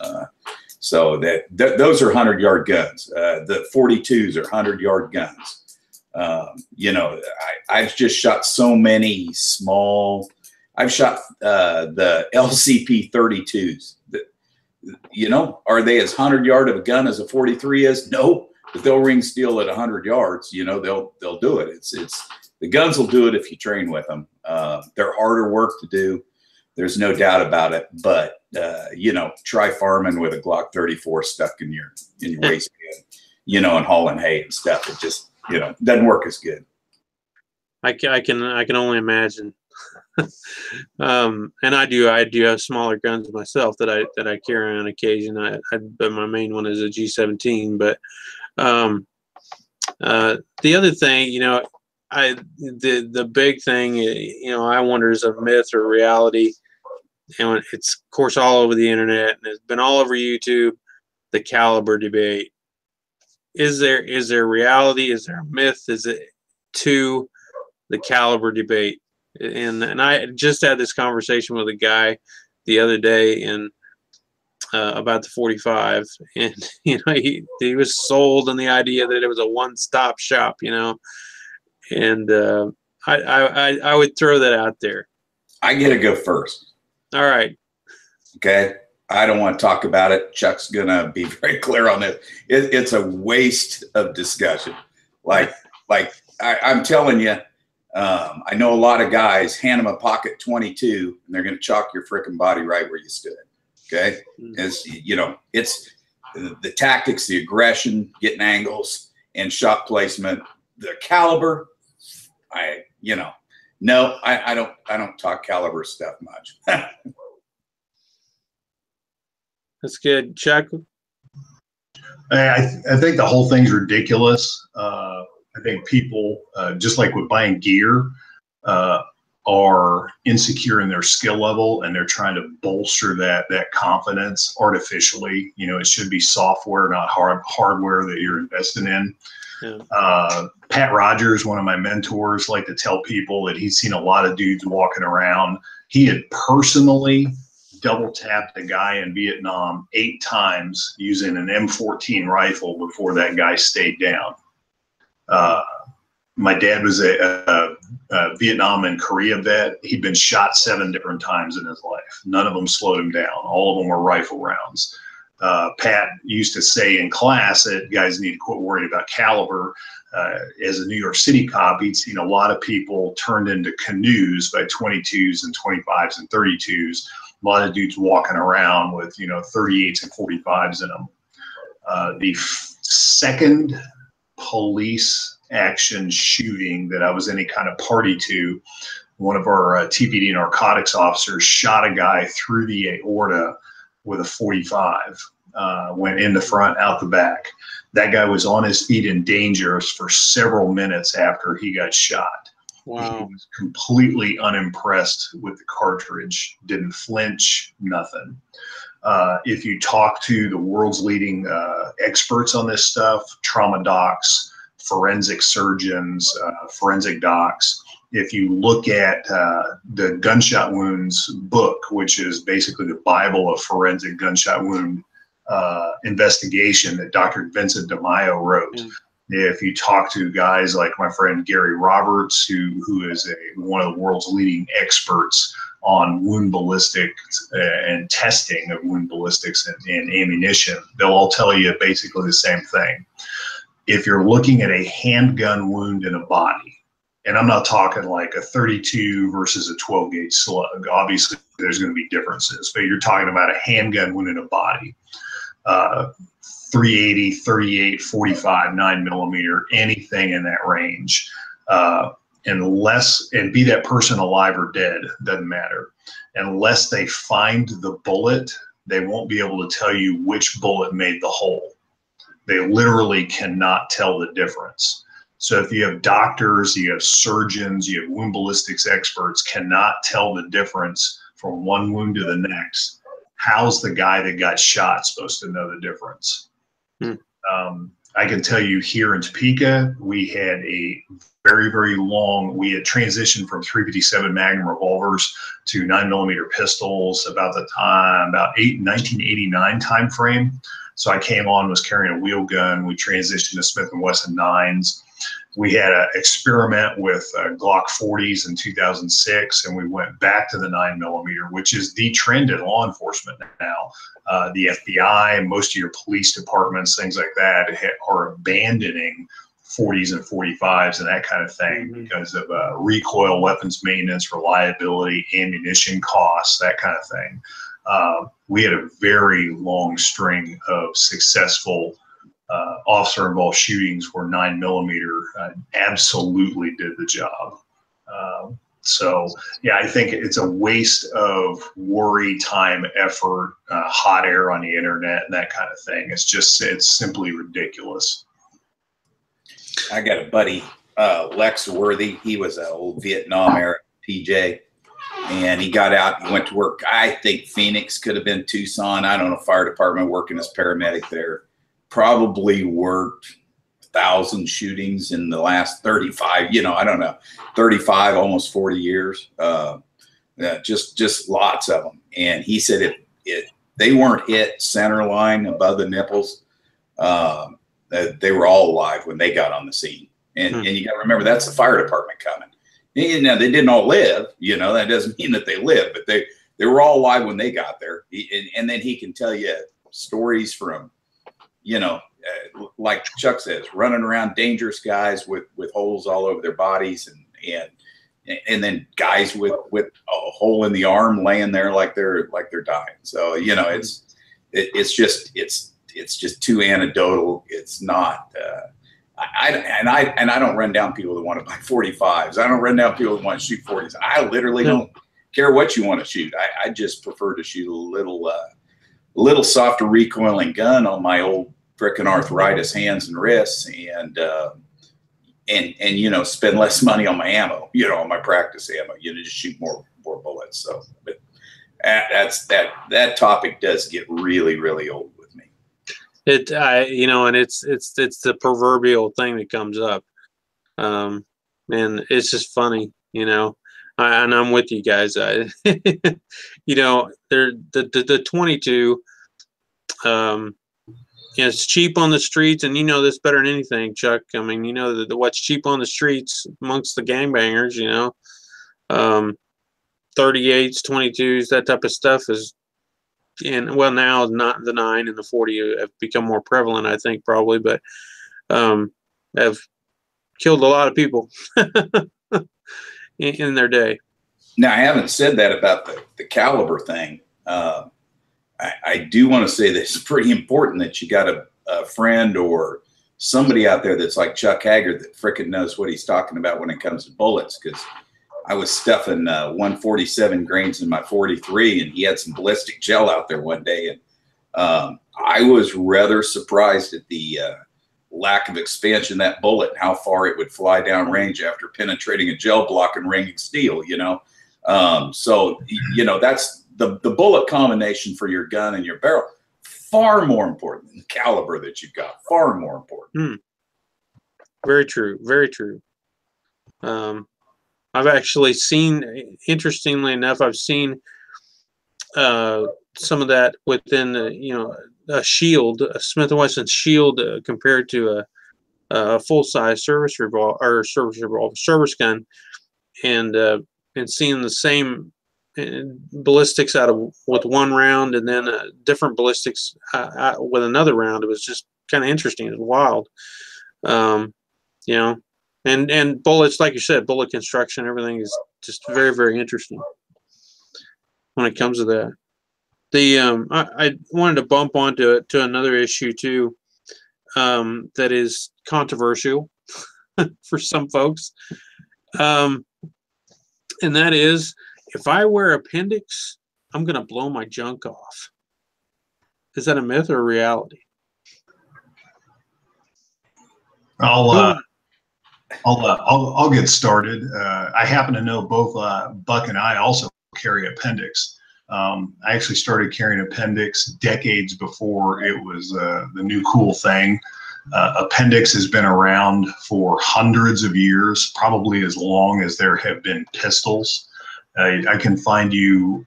So those are 100-yard guns. The 42s are 100-yard guns. You know, I've just shot so many small. I've shot the LCP 32s. You know, are they as 100-yard of a gun as a 43 is? No, but they'll ring steel at 100 yards. You know, they'll do it. It's the guns will do it if you train with them. They're harder work to do. There's no doubt about it. But you know, try farming with a Glock 34 stuck in your waistband, you know, and hauling hay and stuff. It just, you know, doesn't work as good. I can only imagine. And I do have smaller guns myself that I carry on occasion. But my main one is a G17. But the other thing, you know, the big thing, you know, I wonder is a myth or reality. And it's of course all over the internet and it's been all over YouTube. The caliber debate. Is there reality? Is there a myth? Is it to the caliber debate? And I just had this conversation with a guy the other day about the 45, and you know he was sold on the idea that it was a one-stop shop, you know, and I would throw that out there. I get to go first. All right. Okay. I don't want to talk about it. Chuck's gonna be very clear on it. It's a waste of discussion. Like I'm telling you. I know a lot of guys hand them a pocket 22 and they're going to chalk your frickin' body right where you stood. Okay. As you know, it's the tactics, the aggression, getting angles and shot placement, the caliber. I don't talk caliber stuff much. That's good. Chuck? I think the whole thing's ridiculous. I think people, just like with buying gear, are insecure in their skill level and they're trying to bolster that confidence artificially. You know, it should be software, not hardware that you're investing in. Yeah. Pat Rogers, one of my mentors, like to tell people that he's seen a lot of dudes walking around. He had personally double tapped a guy in Vietnam 8 times using an M14 rifle before that guy stayed down. My dad was a Vietnam and Korea vet. He'd been shot 7 different times in his life. None of them slowed him down. All of them were rifle rounds. Pat used to say in class that guys need to quit worrying about caliber. As a New York City cop, he'd seen a lot of people turned into canoes by 22s and 25s and 32s. A lot of dudes walking around with, you know, 38s and 45s in them. The second police action shooting that I was any kind of party to, one of our TPD narcotics officers shot a guy through the aorta with a 45, went in the front, out the back. That guy was on his feet and dangerous for several minutes after he got shot. Wow. He was completely unimpressed with the cartridge, didn't flinch, nothing. If you talk to the world's leading experts on this stuff, trauma docs, forensic surgeons, forensic docs, if you look at the gunshot wounds book, which is basically the Bible of forensic gunshot wound investigation that Dr. Vincent DeMaio wrote, if you talk to guys like my friend Gary Roberts, who is one of the world's leading experts on wound ballistics and testing of wound ballistics and ammunition, they'll all tell you basically the same thing. If you're looking at a handgun wound in a body, and I'm not talking like a 32 versus a 12 gauge slug, obviously there's going to be differences, but you're talking about a handgun wound in a body. 380, 38, 45, 9mm, anything in that range. And be that person alive or dead, doesn't matter. Unless they find the bullet, they won't be able to tell you which bullet made the hole. They literally cannot tell the difference. So if you have doctors, you have surgeons, you have wound ballistics experts cannot tell the difference from one wound to the next, how's the guy that got shot supposed to know the difference? I can tell you here in Topeka, we had a very, very long, we had transitioned from 357 Magnum revolvers to 9mm pistols about 1989 time frame. So I came on, was carrying a wheel gun. We transitioned to Smith & Wesson 9s. We had an experiment with Glock 40s in 2006, and we went back to the 9mm, which is the trend in law enforcement now. The FBI, most of your police departments, things like that, are abandoning 40s and 45s and that kind of thing because of recoil, weapons maintenance, reliability, ammunition costs, that kind of thing. We had a very long string of successful officer-involved shootings where 9mm absolutely did the job. So, yeah, I think it's a waste of worry, time, effort, hot air on the internet, and that kind of thing. It's simply ridiculous. I got a buddy, Lex Worthy. He was an old Vietnam era PJ, and he got out. He went to work. I think Phoenix, could have been Tucson. I don't know, fire department, working as paramedic there. Probably worked 1,000 shootings in the last 35, I don't know, 35, almost 40 years. Just lots of them. And he said if they weren't hit center line above the nipples, they were all alive when they got on the scene. And you got to remember, that's the fire department coming. Now, they didn't all live, that doesn't mean that they lived, but they were all alive when they got there. And then he can tell you stories from, like Chuck says, running around dangerous guys with holes all over their bodies, and then guys with a hole in the arm laying there like they're dying. So it's just too anecdotal. It's not. I don't run down people that want to buy 45s. I don't run down people that want to shoot 40s. I literally don't care what you want to shoot. I just prefer to shoot a little softer recoiling gun on my old frickin' arthritis hands and wrists, and spend less money on my ammo, on my practice ammo, just shoot more bullets. So, but that topic does get really, really old with me. And it's the proverbial thing that comes up. And it's just funny, and I'm with you guys. The 22, it's cheap on the streets, and this better than anything, Chuck. I mean, what's cheap on the streets amongst the gangbangers, 38s, 22s, that type of stuff is, now not the 9 and the 40 have become more prevalent, I think, probably, but have killed a lot of people in their day. Now, I haven't said that about the caliber thing. I do want to say that it's pretty important that you got a friend or somebody out there that's like Chuck Haggard that frickin' knows what he's talking about when it comes to bullets. Because I was stuffing 147 grains in my 43, and he had some ballistic gel out there one day, and I was rather surprised at the lack of expansion of that bullet and how far it would fly down range after penetrating a gel block and ringing steel. So that's the bullet combination for your gun and your barrel, far more important than the caliber that you've got. Far more important. Very true. Very true. I've actually seen, interestingly enough, I've seen some of that within a shield, a Smith & Wesson shield, compared to a full-size service gun, and seeing the same ballistics with one round, and then different ballistics with another round. It was just kind of interesting. It was wild. And bullets, like you said, bullet construction, everything is just very, very interesting when it comes to that. I wanted to bump onto to another issue too, that is controversial for some folks, and that is, if I wear appendix, I'm gonna blow my junk off. Is that a myth or a reality? I'll get started. I happen to know both Buck and I also carry appendix. I actually started carrying appendix decades before it was the new cool thing. Appendix has been around for hundreds of years, probably as long as there have been pistols. I can find you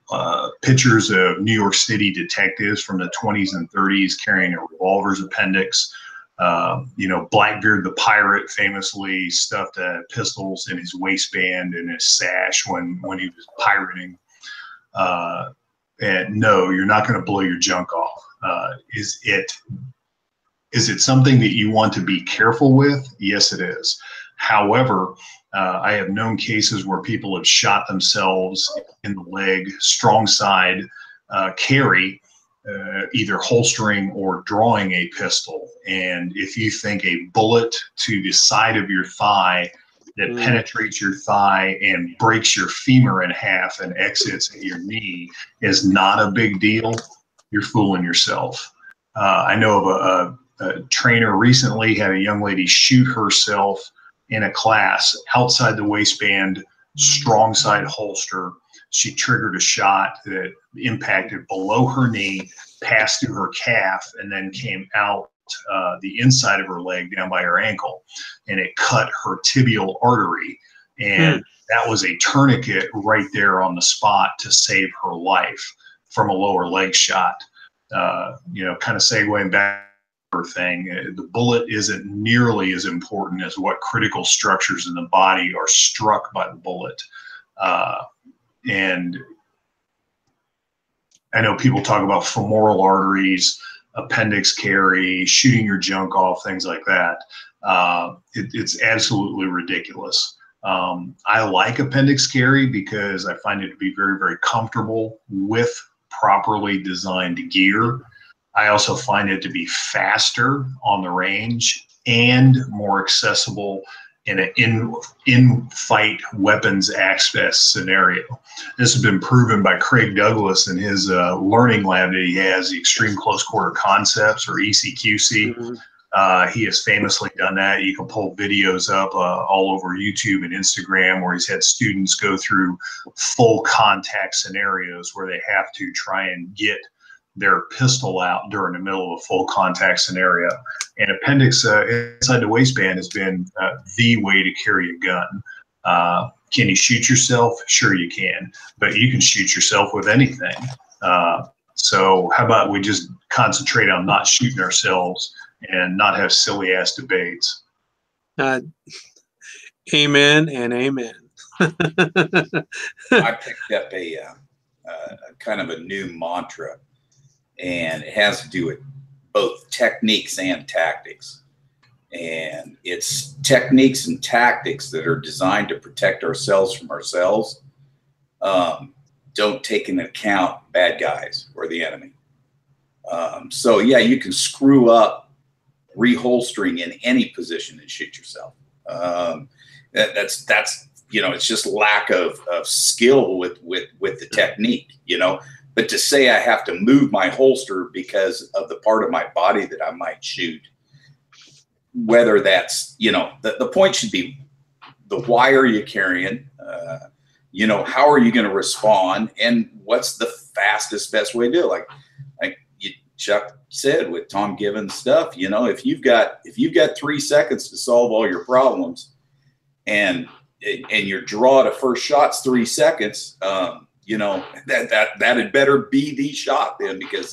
pictures of New York City detectives from the 20s and 30s carrying a revolver's appendix. Blackbeard the pirate famously stuffed pistols in his waistband and his sash when he was pirating. And no, you're not going to blow your junk off. Is it something that you want to be careful with? Yes, it is. However, I have known cases where people have shot themselves in the leg, strong side carry, either holstering or drawing a pistol. And if you think a bullet to the side of your thigh that penetrates your thigh and breaks your femur in half and exits at your knee is not a big deal, you're fooling yourself. I know of a trainer recently had a young lady shoot herself in a class outside the waistband, strong side holster. She triggered a shot that impacted below her knee, passed through her calf, and then came out the inside of her leg down by her ankle, and it cut her tibial artery. And that was a tourniquet right there on the spot to save her life from a lower leg shot. Kind of segueing back to her thing, the bullet isn't nearly as important as what critical structures in the body are struck by the bullet. And I know people talk about femoral arteries, appendix carry, shooting your junk off, things like that. It's absolutely ridiculous. I like appendix carry because I find it to be very, very comfortable with properly designed gear. I also find it to be faster on the range and more accessible in an in-fight weapons access scenario. This has been proven by Craig Douglas in his learning lab that he has, the Extreme Close Quarter Concepts, or ECQC. He has famously done that. You can pull videos up all over YouTube and Instagram where he's had students go through full contact scenarios where they have to try and get their pistol out during the middle of a full contact scenario. And appendix inside the waistband has been the way to carry a gun. Can you shoot yourself? Sure you can, but you can shoot yourself with anything. So how about we just concentrate on not shooting ourselves and not have silly ass debates? Amen and amen. I picked up a kind of a new mantra, and it has to do with both techniques and tactics. And it's techniques and tactics that are designed to protect ourselves from ourselves. Don't take into account bad guys or the enemy. So yeah, you can screw up reholstering in any position and shoot yourself. That's it's just lack of skill with the technique, But to say I have to move my holster because of the part of my body that I might shoot, whether that's, the point should be why are you carrying? How are you going to respond? And what's the fastest, best way to do it? Like Chuck said with Tom Given's stuff, if you've got 3 seconds to solve all your problems and your draw to first shot's 3 seconds, that had better be the shot then, because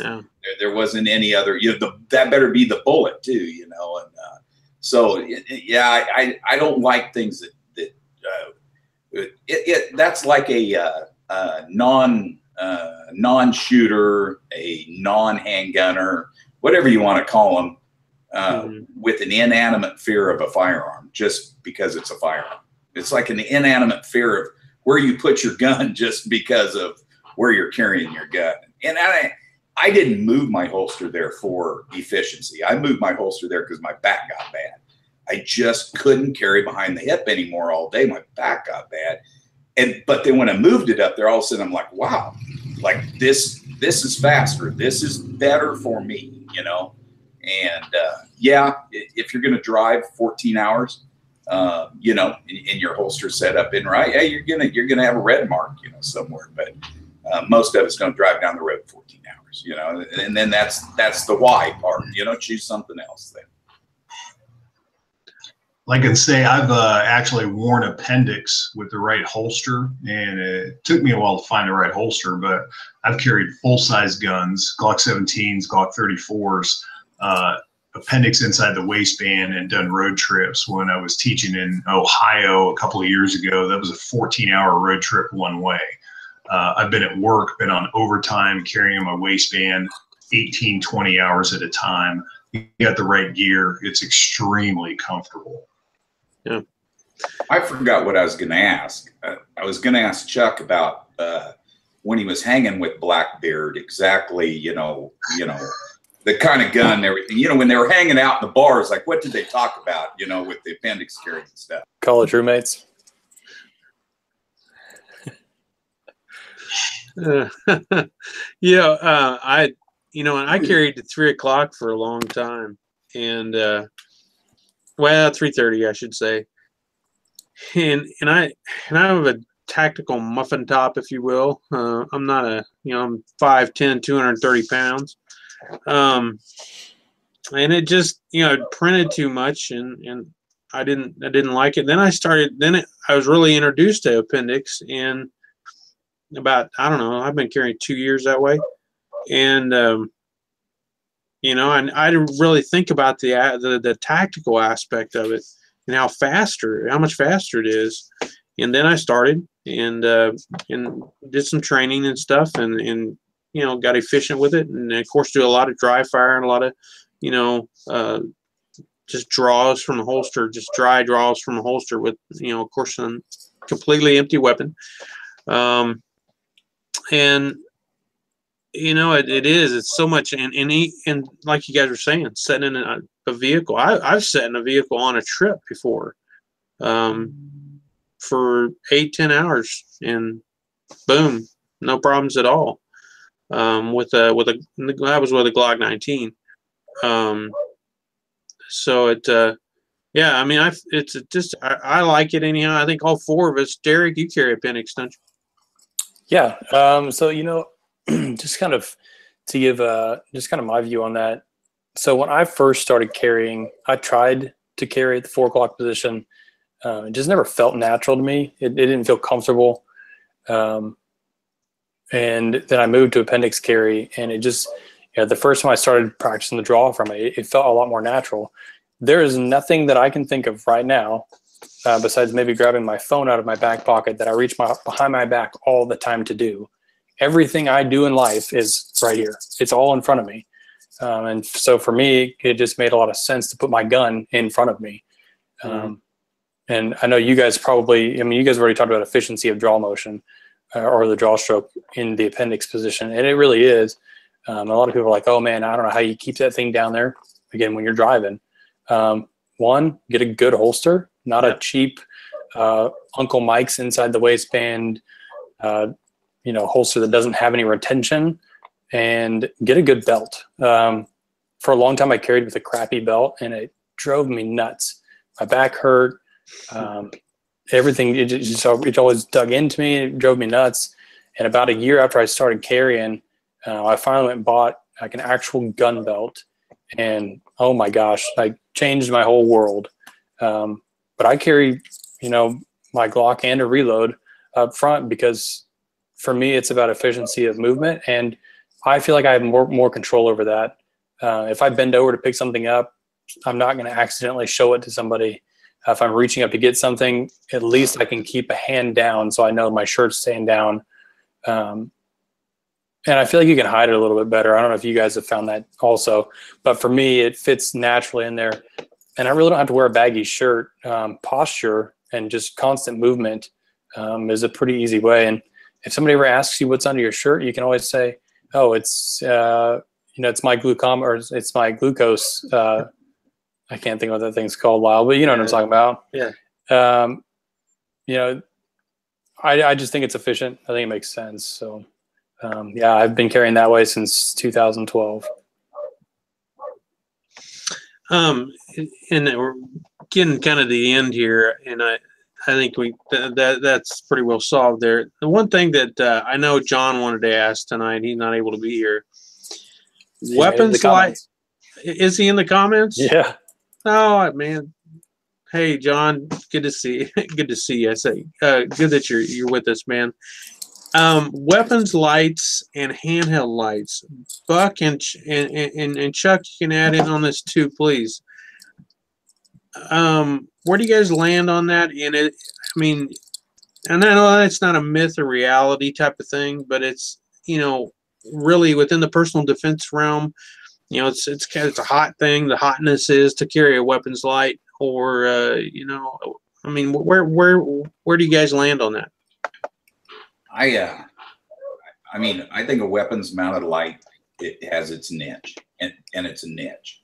there wasn't any other, that better be the bullet too, and so yeah, I don't like things that that's like a non-shooter, a non-handgunner, whatever you want to call them, with an inanimate fear of a firearm just because it's a firearm. It's like an inanimate fear of where you put your gun just because of where you're carrying your gun. And I didn't move my holster there for efficiency. I moved my holster there because my back got bad. I just couldn't carry behind the hip anymore all day. My back got bad. But then when I moved it up there, all of a sudden I'm like, wow, like this is faster. This is better for me, you know? And yeah, if you're going to drive 14 hours, you know, in your holster set up in right, yeah, you're going to have a red mark, you know, somewhere. But most of it's going to drive down the road 14 hours, you know, and then that's the why part, you know, choose something else then. Like I say, I've actually worn appendix with the right holster, and it took me a while to find the right holster, but I've carried full-size guns, Glock 17s, Glock 34s, appendix inside the waistband, and done road trips. When I was teaching in Ohio a couple of years ago, that was a 14-hour road trip one way. I've been at work, been on overtime, carrying my waistband 18, 20 hours at a time. You got the right gear, it's extremely comfortable. Yeah. I forgot what I was going to ask. I was going to ask Chuck about when he was hanging with Blackbeard, exactly, you know, the kind of gun and everything. You know, when they were hanging out in the bars, like what did they talk about, you know, with the appendix carrying stuff? College roommates. Yeah, I carried to 3 o'clock for a long time, and well, 3:30, I should say. And I have a tactical muffin top, if you will. I'm not I'm 5'10", 230 pounds. And it just, it printed too much, and I didn't like it. Then I was really introduced to appendix, and about, I don't know, I've been carrying 2 years that way. And, and I didn't really think about the tactical aspect of it and how much faster it is. And then I started and did some training and stuff, and got efficient with it. And of course, do a lot of dry fire and a lot of, just draws from the holster, just dry draws from the holster with, of course, a completely empty weapon. And it's so much, and like you guys were saying, sitting in a vehicle. I've sat in a vehicle on a trip before, for 8-10 hours, and boom, no problems at all. I was with a Glock 19. So yeah, I mean, I like it anyhow. I think all four of us. Derek, you carry appendix, don't you? Yeah. So, just kind of to give just kind of my view on that. So when I first started carrying, I tried to carry at the 4 o'clock position. It just never felt natural to me. It didn't feel comfortable. And then I moved to appendix carry, and it just, the first time I started practicing the draw from it, it felt a lot more natural. There is nothing that I can think of right now, besides maybe grabbing my phone out of my back pocket, that I reach behind my back all the time to do. Everything I do in life is right here. It's all in front of me. And so for me, it just made a lot of sense to put my gun in front of me. And I know you guys you guys have already talked about efficiency of draw motion, or the draw stroke in the appendix position. And it really is. A lot of people are like, oh man, I don't know how you keep that thing down there, again, when you're driving. One, get a good holster, not a cheap Uncle Mike's inside the waistband, holster that doesn't have any retention, and get a good belt. For a long time, I carried with a crappy belt, and it drove me nuts. My back hurt. Everything, it always dug into me. It drove me nuts. And about a year after I started carrying, I finally went and bought like an actual gun belt, and oh my gosh, like changed my whole world. But I carry, my Glock and a reload up front, because for me, it's about efficiency of movement, and I feel like I have more control over that. If I bend over to pick something up, I'm not going to accidentally show it to somebody. If I'm reaching up to get something, at least I can keep a hand down so I know my shirt's staying down. And I feel like you can hide it a little bit better. I don't know if you guys have found that also, but for me, it fits naturally in there. And I really don't have to wear a baggy shirt. Posture and just constant movement is a pretty easy way. And if somebody ever asks you what's under your shirt, you can always say, Oh, it's it's my glucom, or it's my glucose. I can't think of what that thing's called, Lyle, but you know what I'm talking about. Yeah. I just think it's efficient. I think it makes sense. So, yeah, I've been carrying that way since 2012. And we're getting kind of the end here, and I think that's pretty well solved there. The one thing that I know John wanted to ask tonight, he's not able to be here. Weapons light. Is he in the comments? Yeah. Oh man. Hey John, good to see you. Good to see you. I say, good that you're with us, man. Weapons lights and handheld lights. Buck and Chuck, you can add in on this too, please. Where do you guys land on that? And I mean, and I know it's not a myth or reality type of thing, but it's really within the personal defense realm. It's a hot thing. The hotness is to carry a weapons light, or I mean, where do you guys land on that? I mean, I think a weapons mounted light, it has its niche, and it's a niche.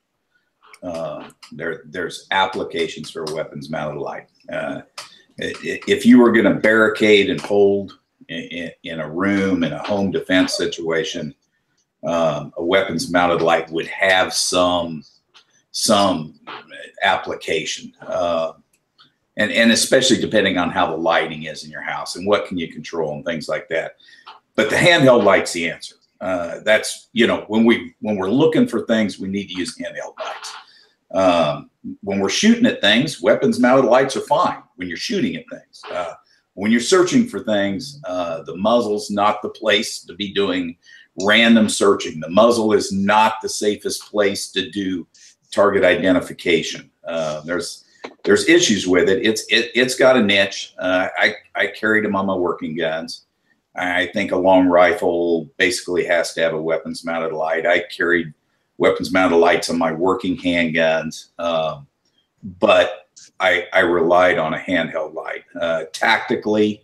There's applications for a weapons mounted light. If you were going to barricade and hold in a room, in a home defense situation, a weapons mounted light would have some application. And especially depending on how the lighting is in your house and what can you control and things like that. But the handheld light's the answer. That's, when we're looking for things, we need to use handheld lights. When we're shooting at things, weapons mounted lights are fine when you're shooting at things. When you're searching for things, the muzzle's not the place to be doing random searching. The muzzle is not the safest place to do target identification. There's issues with it. It's got a niche. I carried them on my working guns. I think a long rifle basically has to have a weapons mounted light. I carried weapons mounted lights on my working handguns, but I relied on a handheld light, tactically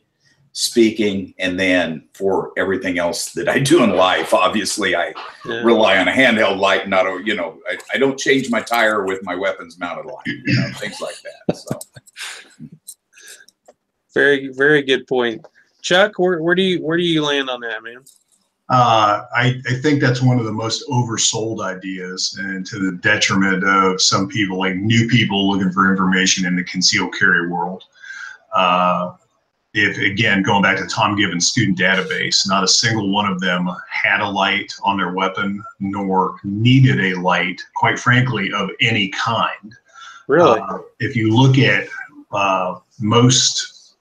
speaking, and then for everything else that I do in life, obviously I rely on a handheld light, not a, I don't change my tire with my weapons mounted light, things like that. So very, very good point. Chuck, where do you land on that, man? I think that's one of the most oversold ideas, and to the detriment of some people, like new people looking for information in the concealed carry world. If, again, going back to Tom Gibbons' student database, not a single one of them had a light on their weapon, nor needed a light, quite frankly, of any kind. Really? If you look at most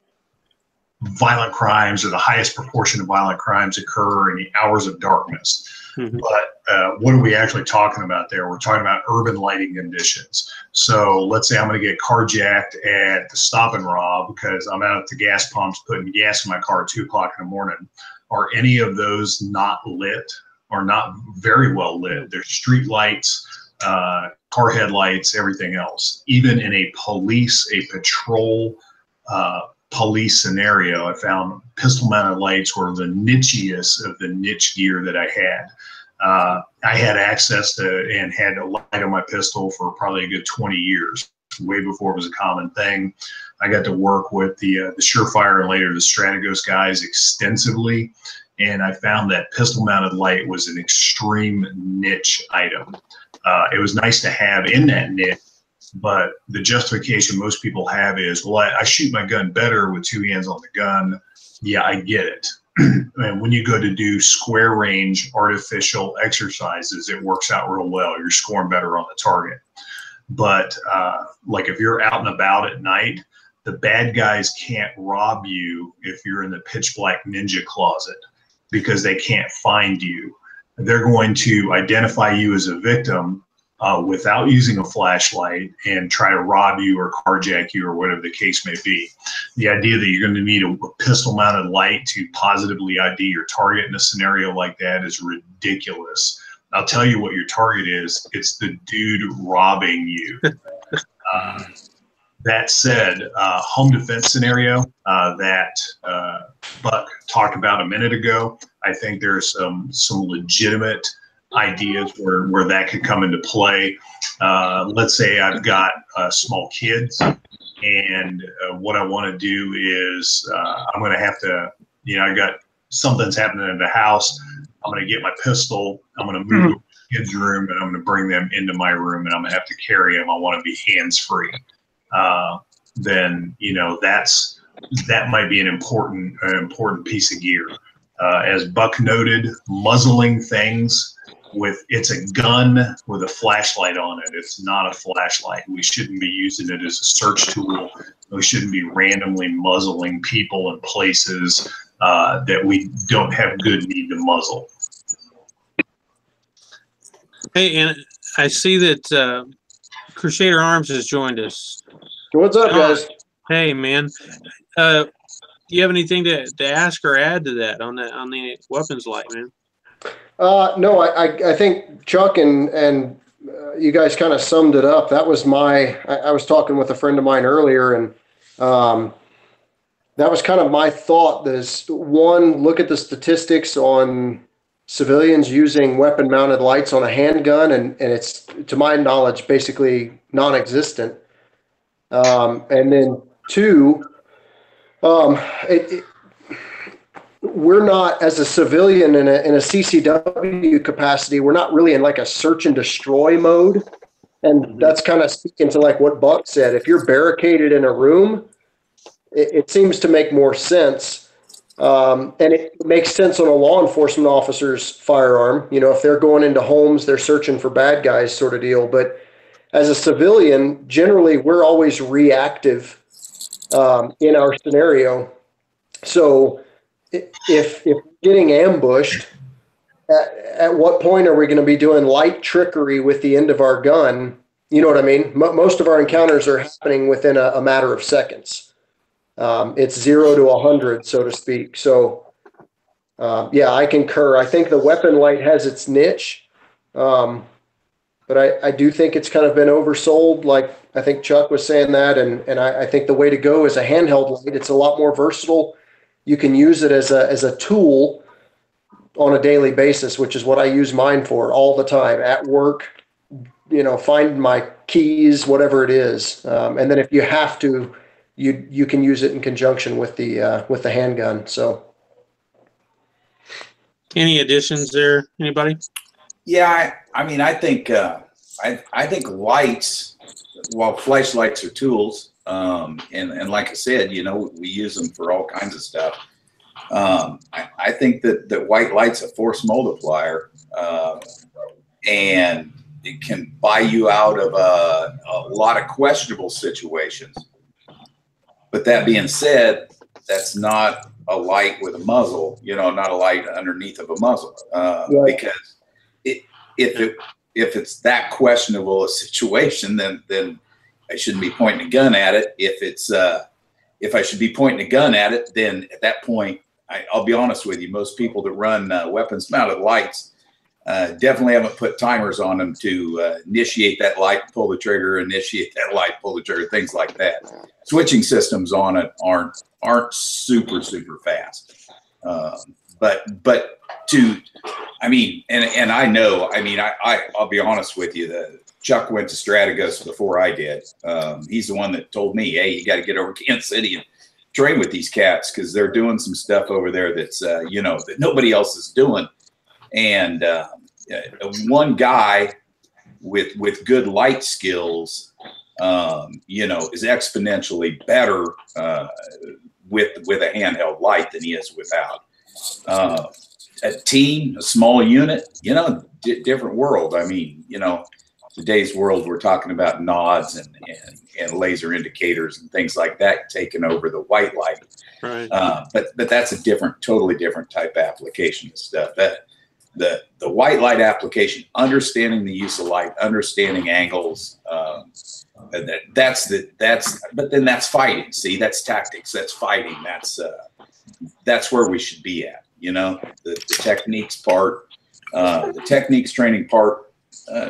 violent crimes, or the highest proportion of violent crimes occur in the hours of darkness. Mm-hmm. But what are we actually talking about there? We're talking about urban lighting conditions. So let's say I'm going to get carjacked at the Stop and Rob because I'm out at the gas pumps putting gas in my car at 2 o'clock in the morning. Are any of those not lit, or not very well lit? There's street lights, car headlights, everything else. Even in a patrol police scenario, I found pistol mounted lights were the nichiest of the niche gear that I had. I had access to and had a light on my pistol for probably a good 20 years, way before it was a common thing. I got to work with the Surefire and later the Strategos guys extensively, and I found that pistol mounted light was an extreme niche item. It was nice to have in that niche, but the justification most people have is, well, I shoot my gun better with 2 hands on the gun. Yeah, I get it. And when you go to do square range artificial exercises, it works out real well. You're scoring better on the target. But like if you're out and about at night, the bad guys can't rob you if you're in the pitch black ninja closet because they can't find you. They're going to identify you as a victim without using a flashlight and try to rob you or carjack you or whatever the case may be. The idea that you're going to need a pistol mounted light to positively ID your target in a scenario like that is ridiculous. I'll tell you what your target is. It's the dude robbing you. That said, home defense scenario that Buck talked about a minute ago, I think there's some legitimate ideas where that could come into play. Let's say I've got small kids, and what I want to do is I'm going to have to, I got something's happening in the house. I'm going to get my pistol. I'm going to move to the kids' room, and I'm going to bring them into my room, and I'm going to have to carry them. I want to be hands-free. Then that might be an important piece of gear. As Buck noted, muzzling things it's a gun with a flashlight on it. It's not a flashlight. We shouldn't be using it as a search tool. We shouldn't be randomly muzzling people in places that we don't have good need to muzzle. Hey, and I see that Crusader Arms has joined us. What's up, guys? Hey, man. Do you have anything to ask or add to that on the weapons light, man? No, I think Chuck and you guys kind of summed it up. That was I was talking with a friend of mine earlier, and that was kind of my thought. Is one, look at the statistics on civilians using weapon-mounted lights on a handgun, and it's, to my knowledge, basically non-existent. And then two, we're not, as a civilian in a CCW capacity, we're not really in like a search and destroy mode. And that's kind of speaking to like what Buck said. If you're barricaded in a room, it seems to make more sense. And it makes sense on a law enforcement officer's firearm. If they're going into homes, they're searching for bad guys sort of deal. But as a civilian, generally, we're always reactive in our scenario. So if getting ambushed, at what point are we going to be doing light trickery with the end of our gun? You know what I mean? Most of our encounters are happening within a matter of seconds. It's 0 to 100, so to speak. So, yeah, I concur. I think the weapon light has its niche, but I do think it's kind of been oversold. Like I think Chuck was saying that, and I think the way to go is a handheld light. It's a lot more versatile. You can use it as a tool on a daily basis, which is what I use mine for all the time at work. Find my keys, whatever it is, and then if you have to, you can use it in conjunction with the handgun. So, any additions there? Anybody? Yeah, I think I think lights, while flashlights are tools, and like I said, we use them for all kinds of stuff. I think that white light's a force multiplier, and it can buy you out of a lot of questionable situations. But that being said, that's not a light with a muzzle, not a light underneath of a muzzle, right. Because if it's that questionable a situation, then I shouldn't be pointing a gun at it. If I should be pointing a gun at it, then at that point, I'll be honest with you, most people that run weapons mounted lights definitely haven't put timers on them to initiate that light, pull the trigger, initiate that light, pull the trigger, things like that. Switching systems on it aren't super fast. But I know, I'll be honest with you, Chuck went to Strategos before I did. He's the one that told me, hey, you got to get over to Kansas City and train with these cats, because they're doing some stuff over there that's, that nobody else is doing. And one guy with good light skills, is exponentially better with a handheld light than he is without. A team, a small unit, different world. Today's world, we're talking about nods and laser indicators and things like that taking over the white light. Right. But that's a totally different type of application of stuff. That the white light application, understanding the use of light, understanding angles, but then that's fighting. See, that's tactics. That's fighting. That's where we should be at. The techniques part, the techniques training part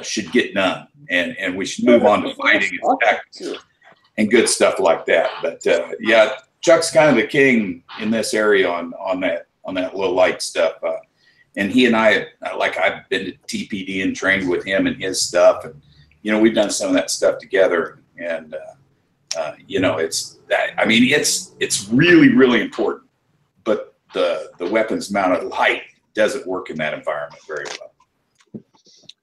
should get done, and we should move on to fighting and tactics. and good stuff like that. But yeah, Chuck's kind of the king in this area on that little light stuff. And he and I, I've been to TPD and trained with him and his stuff, and we've done some of that stuff together. And it's that. I mean, it's really, really important. But the weapons mounted light doesn't work in that environment very well.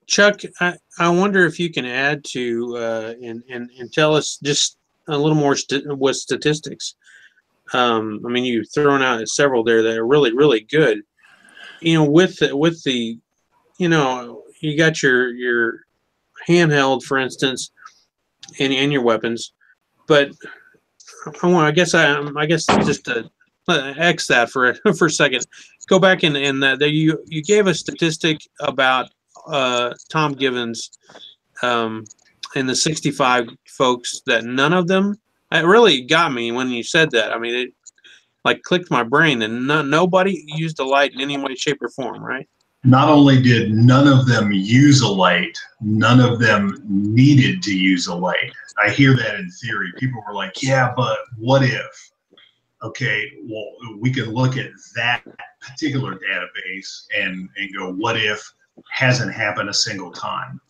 Chuck, I wonder if you can add to and tell us just a little more with statistics. I mean, you've thrown out several there that are really, really good. With the you got your handheld, for instance, and your weapons, but I guess just to X that for a second. Go back and you gave a statistic about Tom Givens and the 65 folks that none of them. It really got me when you said that. I mean, it like clicked my brain, and nobody used a light in any way, shape, or form, right? Not only did none of them use a light, none of them needed to use a light. I hear that in theory. People were like, yeah, but what if? Okay, well, we can look at that particular database and go, what if hasn't happened a single time?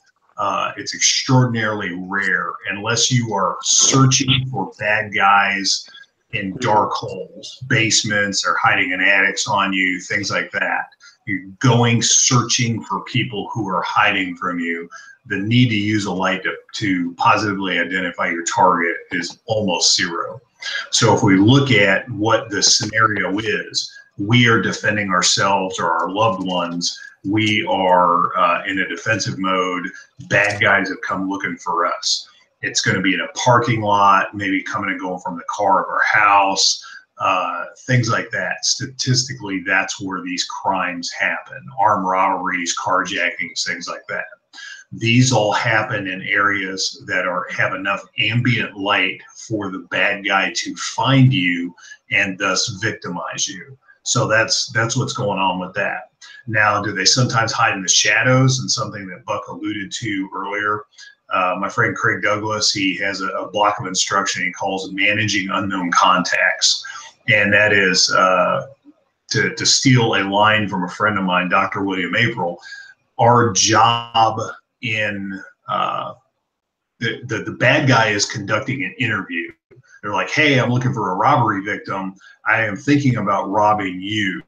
It's extraordinarily rare unless you are searching for bad guys in dark holes, basements, or hiding in attics on you, things like that. You're going searching for people who are hiding from you. The need to use a light to positively identify your target is almost zero. So if we look at what the scenario is, we are defending ourselves or our loved ones. We are in a defensive mode. Bad guys have come looking for us. It's going to be in a parking lot, maybe coming and going from the car of our house, things like that. Statistically, that's where these crimes happen. Armed robberies, carjackings, things like that. These all happen in areas that have enough ambient light for the bad guy to find you and thus victimize you. So that's what's going on with that. Now, do they sometimes hide in the shadows? And something that Buck alluded to earlier, my friend Craig Douglas, he has a block of instruction he calls managing unknown contacts. And that is to steal a line from a friend of mine, Dr. William April. Our job in the bad guy is conducting an interview. They're like, hey, I'm looking for a robbery victim. I am thinking about robbing you.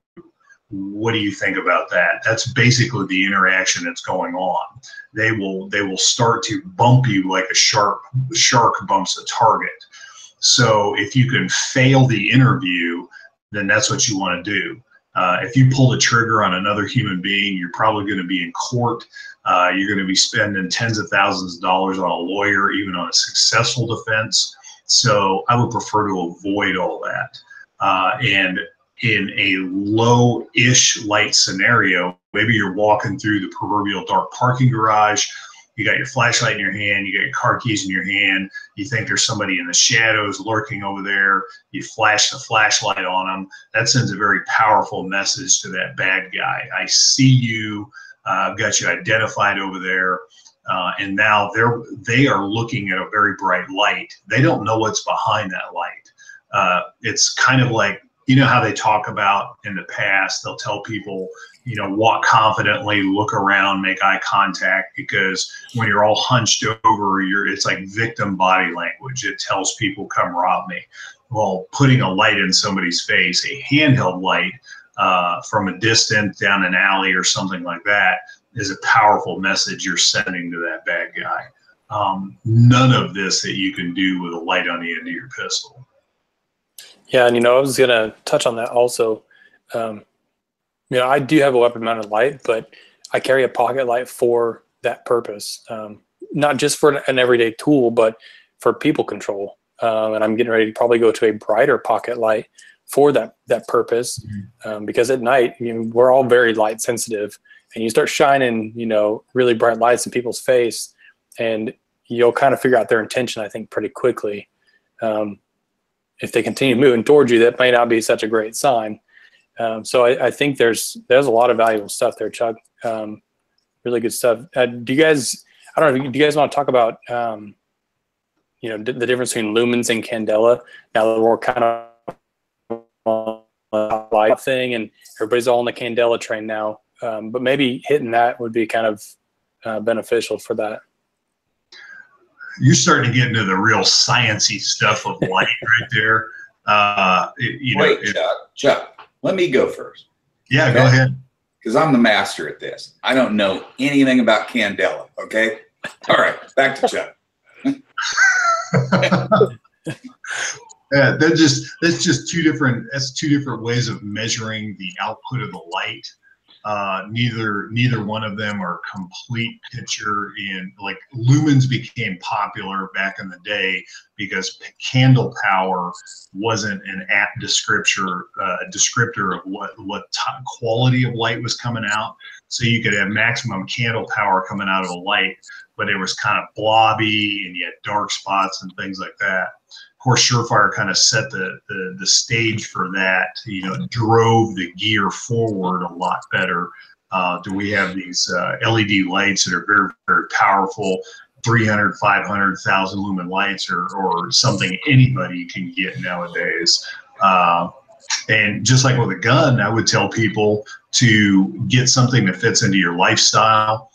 What do you think about that? That's basically the interaction that's going on. They will start to bump you like a shark bumps a target. So if you can fail the interview, then that's what you want to do. If you pull the trigger on another human being, you're probably going to be in court. You're going to be spending tens of thousands of dollars on a lawyer, even on a successful defense. So I would prefer to avoid all that. And in a low-ish light scenario, maybe you're walking through the proverbial dark parking garage, you got your flashlight in your hand, you got your car keys in your hand, you think there's somebody in the shadows lurking over there, you flash the flashlight on them. That sends a very powerful message to that bad guy. I see you, I've got you identified over there, and now they are looking at a very bright light. They don't know what's behind that light. It's kind of like, you know how they talk about in the past, they'll tell people, walk confidently, look around, make eye contact, because when you're all hunched over, it's like victim body language. It tells people, come rob me. Well, putting a light in somebody's face, a handheld light from a distance down an alley or something like that, is a powerful message you're sending to that bad guy. None of this that you can do with a light on the end of your pistol. Yeah, and I was gonna touch on that also. I do have a weapon-mounted light, but I carry a pocket light for that purpose, not just for an everyday tool, but for people control. And I'm getting ready to probably go to a brighter pocket light for that purpose, because at night, we're all very light sensitive, and you start shining, really bright lights in people's face, and you'll kind of figure out their intention, I think, pretty quickly. If they continue moving towards you, that may not be such a great sign. So I think there's a lot of valuable stuff there, Chuck. Really good stuff. Do you guys want to talk about you know, the difference between lumens and candela. Now that we're kind of light thing, and everybody's all on the candela train now. But maybe hitting that would be kind of beneficial for that. You're starting to get into the real sciencey stuff of light right there. Wait, Chuck, let me go first. Yeah, okay? Go ahead. Because I'm the master at this. I don't know anything about candela. Okay. All right. Back to Chuck. Yeah, that's just two different ways of measuring the output of the light. Neither one of them are complete picture. In like lumens became popular back in the day because candle power wasn't an apt descriptor of what quality of light was coming out. So you could have maximum candle power coming out of a light, but it was kind of blobby and you had dark spots and things like that. Of course, Surefire kind of set the stage for that, you know, drove the gear forward a lot better. We have these LED lights that are very, very powerful, 300, 500, 1,000 lumen lights or something anybody can get nowadays. And just like with a gun, I would tell people to get something that fits into your lifestyle,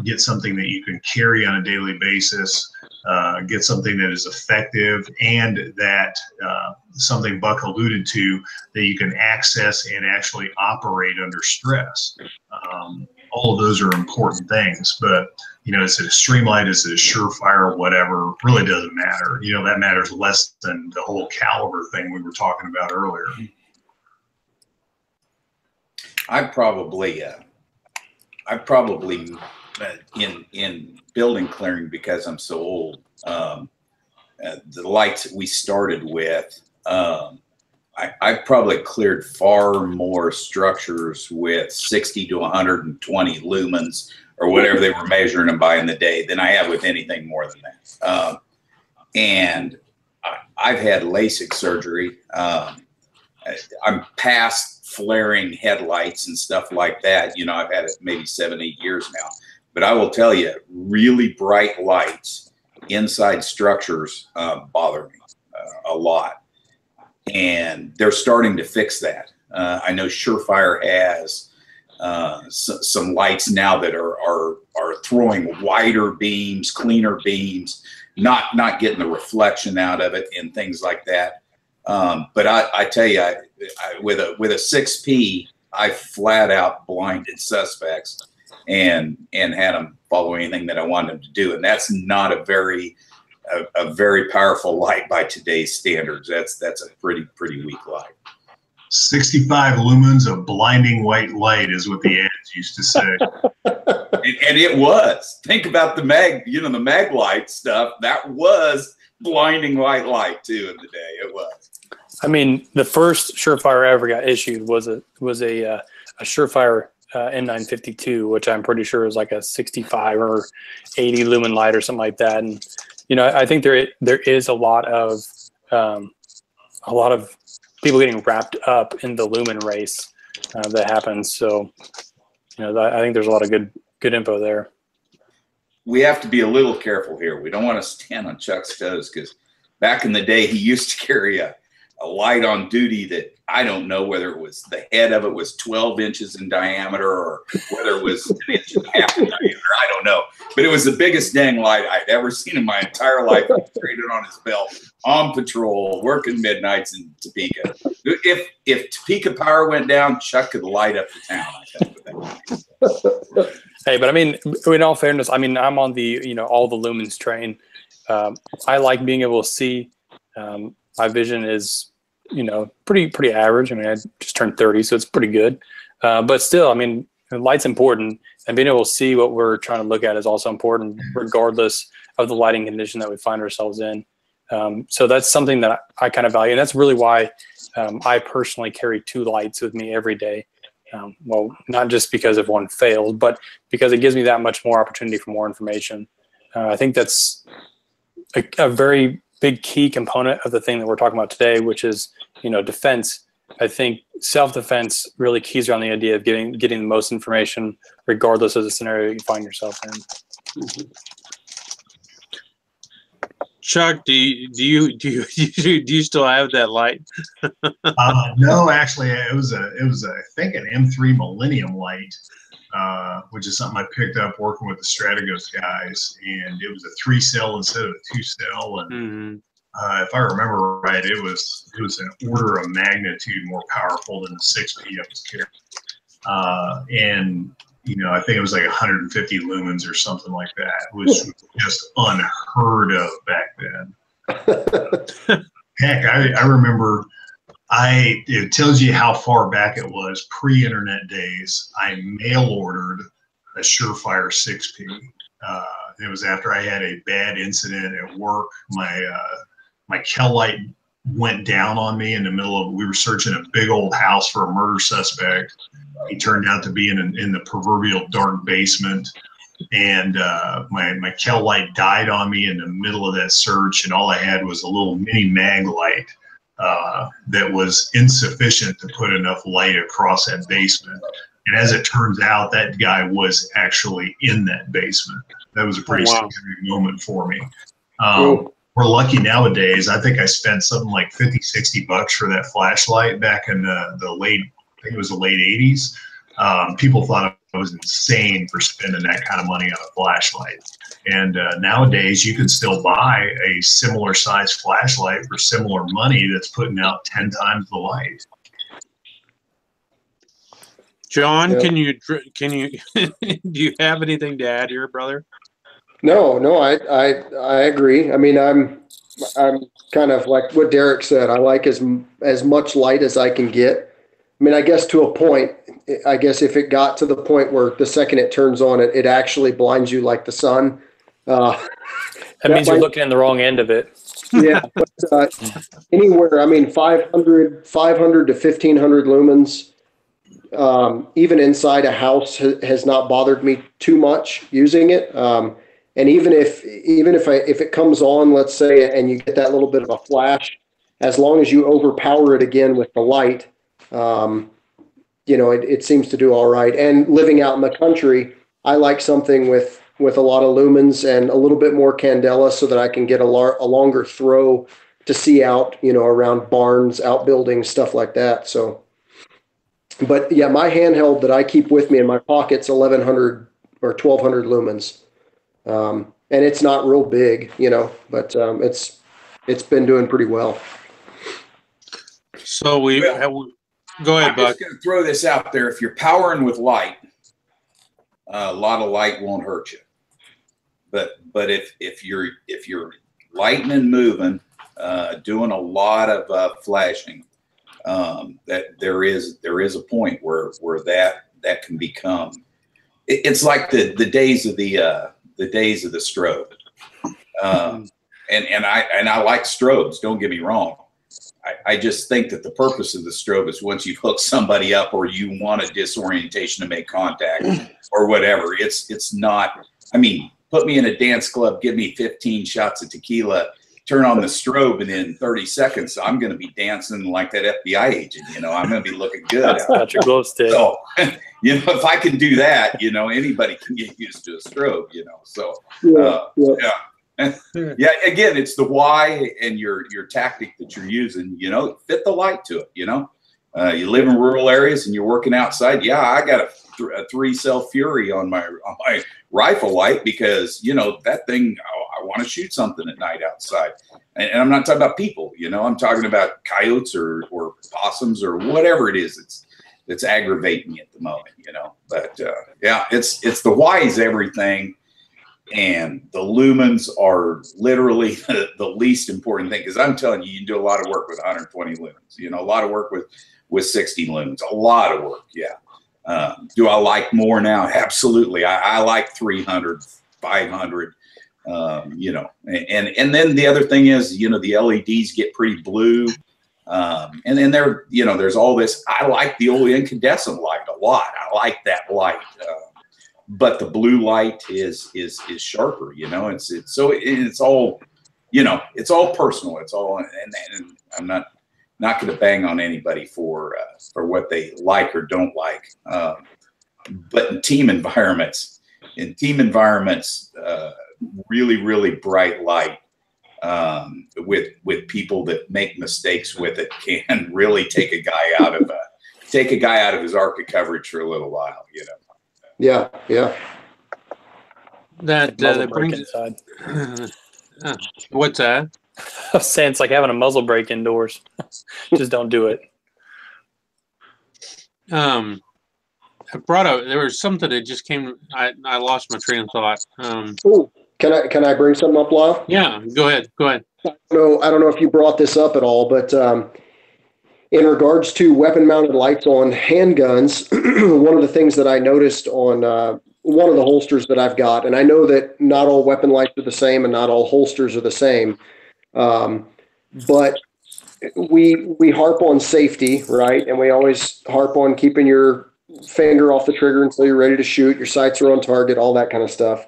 get something that you can carry on a daily basis, get something that is effective, and that something Buck alluded to, that you can access and actually operate under stress. All of those are important things, but you know, is it a Streamlight, is it a Surefire, whatever, really doesn't matter. You know, that matters less than the whole caliber thing we were talking about earlier. I probably in building clearing, because I'm so old, the lights that we started with, I probably cleared far more structures with 60 to 120 lumens or whatever they were measuring them by in the day than I have with anything more than that. And I've had LASIK surgery. I'm past flaring headlights and stuff like that. You know, I've had it maybe 7, 8 years now. But I will tell you, really bright lights inside structures bother me a lot. And they're starting to fix that. I know Surefire has some lights now that are throwing wider beams, cleaner beams, not getting the reflection out of it and things like that. But I tell you, with a 6P, I flat out blinded suspects and had them follow anything that I wanted them to do. And that's not a very powerful light by today's standards. That's a pretty weak light. 65 lumens of blinding white light is what the ads used to say. and it was. Think about the mag light stuff. That was blinding white light too in the day. It was. I mean, the first Surefire I ever got issued was a Surefire N952, which I'm pretty sure is like a 65 or 80 lumen light or something like that. And you know, I think there is a lot of people getting wrapped up in the lumen race that happens. So, you know, I think there's a lot of good info there. We have to be a little careful here. We don't want to stand on Chuck's toes, because back in the day, he used to carry a light on duty that I don't know whether it was the head of it was 12 inches in diameter or whether it was an inch and a half in diameter. I don't know. But it was the biggest dang light I'd ever seen in my entire life. He carried it on his belt, on patrol, working midnights in Topeka. If Topeka power went down, Chuck could light up the town, I think, with that. Hey, but I mean, in all fairness, I mean, I'm on the, you know, all the lumens train. I like being able to see. My vision is, you know, pretty average. I mean, I just turned 30, so it's pretty good. But still, I mean, light's important, and being able to see what we're trying to look at is also important, regardless of the lighting condition that we find ourselves in. So that's something that I kind of value, and that's really why I personally carry 2 lights with me every day. Well, not just because if one failed, but because it gives me that much more opportunity for more information. I think that's a very big key component of the thing that we're talking about today, which is, you know, defense. I think self-defense really keys around the idea of getting the most information, regardless of the scenario you find yourself in. Chuck, do you still have that light? No, actually, it was I think an M3 Millennium light, which is something I picked up working with the Strategos guys, and it was a 3-cell instead of a 2-cell, and if I remember right, it was an order of magnitude more powerful than the 6P I was carrying, and I think it was like 150 lumens or something like that, which was just unheard of back then. Heck, I remember. It tells you how far back it was, pre-internet days. I mail ordered a Surefire 6P. It was after I had a bad incident at work. My Kel light went down on me in the middle of. We were searching a big old house for a murder suspect. He turned out to be in the proverbial dark basement, and my Kel light died on me in the middle of that search, and all I had was a little mini mag light. That was insufficient to put enough light across that basement. And as it turns out, that guy was actually in that basement. That was a pretty significant moment for me. We're lucky nowadays. I think I spent something like $50-$60 for that flashlight back in the late, I think it was the late 80s. People thought I was insane for spending that kind of money on a flashlight. And nowadays, you can still buy a similar size flashlight for similar money that's putting out 10 times the light. John, can you do you have anything to add here, brother? No, I agree. I mean, I'm kind of like what Derek said. I like as much light as I can get. I mean, I guess to a point. I guess if it got to the point where the second it turns on, it actually blinds you like the sun. That means you're looking in the wrong end of it. Yeah, but, anywhere. I mean, 500 to 1,500 lumens. Even inside a house has not bothered me too much using it. And even if it comes on, let's say, and you get that little bit of a flash, as long as you overpower it again with the light, it seems to do all right. And living out in the country, I like something with a lot of lumens and a little bit more candela so that I can get a longer throw to see out, around barns, outbuildings, stuff like that. So, but yeah, my handheld that I keep with me in my pocket's 1,100 or 1,200 lumens. And it's not real big, but it's been doing pretty well. So go ahead, I'm Buck. just going to throw this out there. If you're powering with light, a lot of light won't hurt you. But if you're lighting and moving, doing a lot of flashing, that there is a point where that can become. It's like the days of the strobe. And I like strobes. Don't get me wrong. I just think that the purpose of the strobe is once you've hooked somebody up or you want a disorientation to make contact or whatever. It's not. I mean, put me in a dance club, give me 15 shots of tequila, turn on the strobe, and in 30 seconds, I'm going to be dancing like that FBI agent. I'm going to be looking good. That's your glow stick. So, if I can do that, anybody can get used to a strobe. So, yeah. Yeah, again, it's the why and your tactic that you're using, fit the light to it, you live in rural areas and you're working outside. Yeah, I got a 3-cell Fury on my rifle light because, that thing, I want to shoot something at night outside. And I'm not talking about people, I'm talking about coyotes or possums or whatever it is that's aggravating me at the moment, but yeah, it's the why is everything. And the lumens are literally the least important thing because I'm telling you, you can do a lot of work with 120 lumens. A lot of work with 60 lumens. A lot of work, yeah. Do I like more now? Absolutely. I like 300, 500. And then the other thing is, the LEDs get pretty blue. And then there's all this. I like the old incandescent light a lot. I like that light. But the blue light is sharper, it's all, it's all personal. It's all, and I'm not going to bang on anybody for what they like or don't like. But in team environments, really, really bright light with people that make mistakes with it can really take a guy out of his arc of coverage for a little while, you know. Yeah. That brings inside. What's that? I was saying it's like having a muzzle brake indoors. Just don't do it. There was something that just came. I lost my train of thought. Ooh, can I bring something up, Lyle? Yeah, go ahead. I don't know if you brought this up at all, but in regards to weapon-mounted lights on handguns, one of the things that I noticed on one of the holsters that I've got, and I know that not all weapon lights are the same and not all holsters are the same, but we harp on safety, right? And we always harp on keeping your finger off the trigger until you're ready to shoot. Your sights are on target, all that kind of stuff.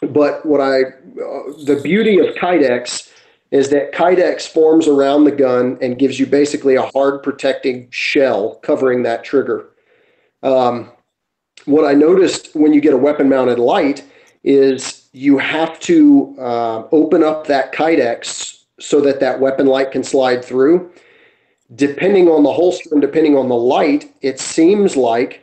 But the beauty of Kydex is that Kydex forms around the gun and gives you basically a hard protecting shell covering that trigger. What I noticed when you get a weapon mounted light is you have to open up that Kydex so that weapon light can slide through. Depending on the holster and depending on the light, it seems like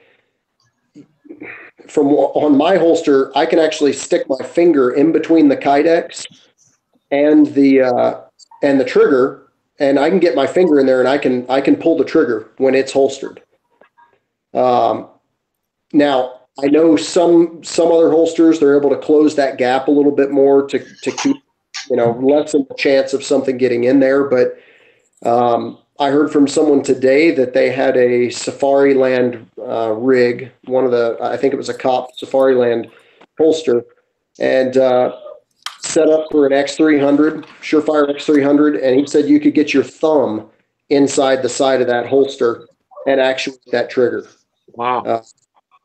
on my holster, I can actually stick my finger in between the Kydex and the trigger, and I can get my finger in there and I can pull the trigger when it's holstered. Now, I know some other holsters, they're able to close that gap a little bit more to keep, lessen the chance of something getting in there. But I heard from someone today that they had a Safariland rig, I think it was a COP Safariland holster, and set up for an X300, Surefire X300, and he said you could get your thumb inside the side of that holster and actuate that trigger. Wow.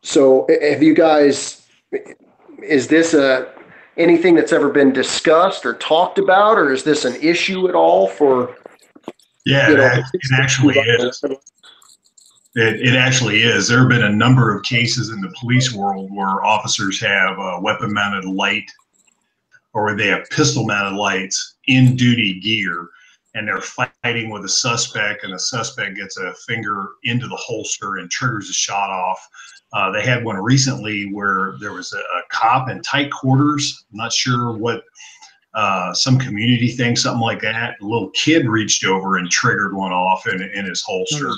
So have you guys, is this anything that's ever been discussed or talked about, or is this an issue at all for? Yeah, it actually is. It actually is. There have been a number of cases in the police world where officers have a weapon-mounted light or they have pistol-mounted lights in duty gear, and they're fighting with a suspect, and the suspect gets a finger into the holster and triggers a shot off. They had one recently where there was a cop in tight quarters. I'm not sure what, some community thing, something like that. A little kid reached over and triggered one off in his holster.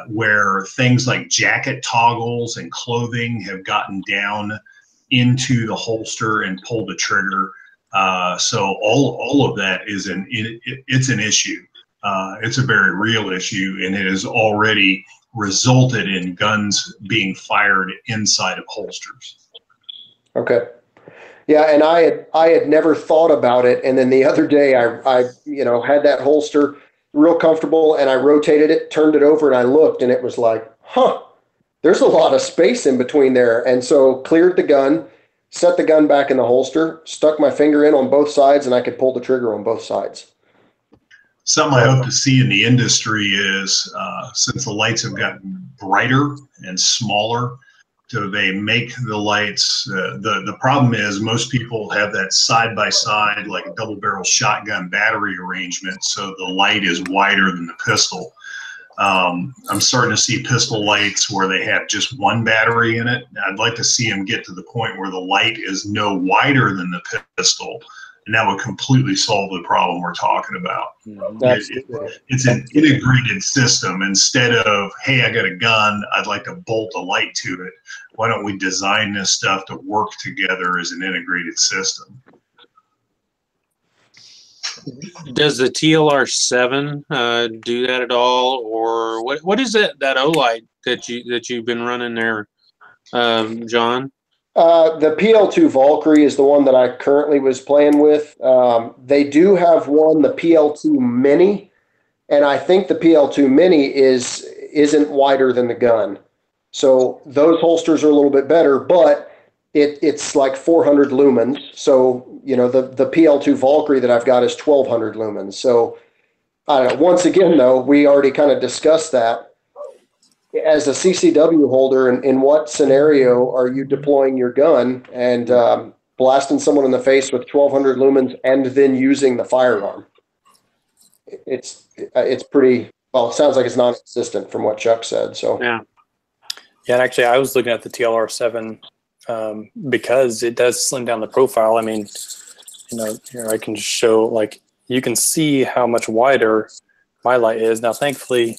Where things like jacket toggles and clothing have gotten down into the holster and pulled the trigger. So all of that is it's an issue. It's a very real issue, and it has already resulted in guns being fired inside of holsters. Okay. Yeah, and I had never thought about it, and then the other day I had that holster real comfortable, and I rotated it, turned it over, and I looked, and it was like, there's a lot of space in between there. And so cleared the gun, set the gun back in the holster, stuck my finger in on both sides, and I could pull the trigger on both sides. Something I hope to see in the industry is, since the lights have gotten brighter and smaller, do they make the lights, the problem is most people have that side-by-side, like a double-barrel shotgun battery arrangement, so the light is wider than the pistol. I'm starting to see pistol lights where they have just one battery in it. I'd like to see them get to the point where the light is no wider than the pistol, and that would completely solve the problem we're talking about. It's an integrated system. Instead of, hey, I got a gun, I'd like to bolt a light to it. Why don't we design this stuff to work together as an integrated system? Does the TLR7 do that at all, or what is that O-light that you've been running there, John? The PL2 Valkyrie is the one that I currently was playing with. They do have one, the PL2 Mini, and I think the PL2 Mini isn't wider than the gun. So those holsters are a little bit better, but it's like 400 lumens. So, the PL2 Valkyrie that I've got is 1200 lumens. So I don't know. Once again, though, we already kind of discussed that. As a CCW holder, in what scenario are you deploying your gun? And blasting someone in the face with 1200 lumens and then using the firearm. It's pretty, well, it sounds like it's non-existent from what Chuck said. So Yeah. Yeah, and actually, I was looking at the TLR7 because it does slim down the profile. I mean, here I can show, like, you can see how much wider my light is. Now, thankfully,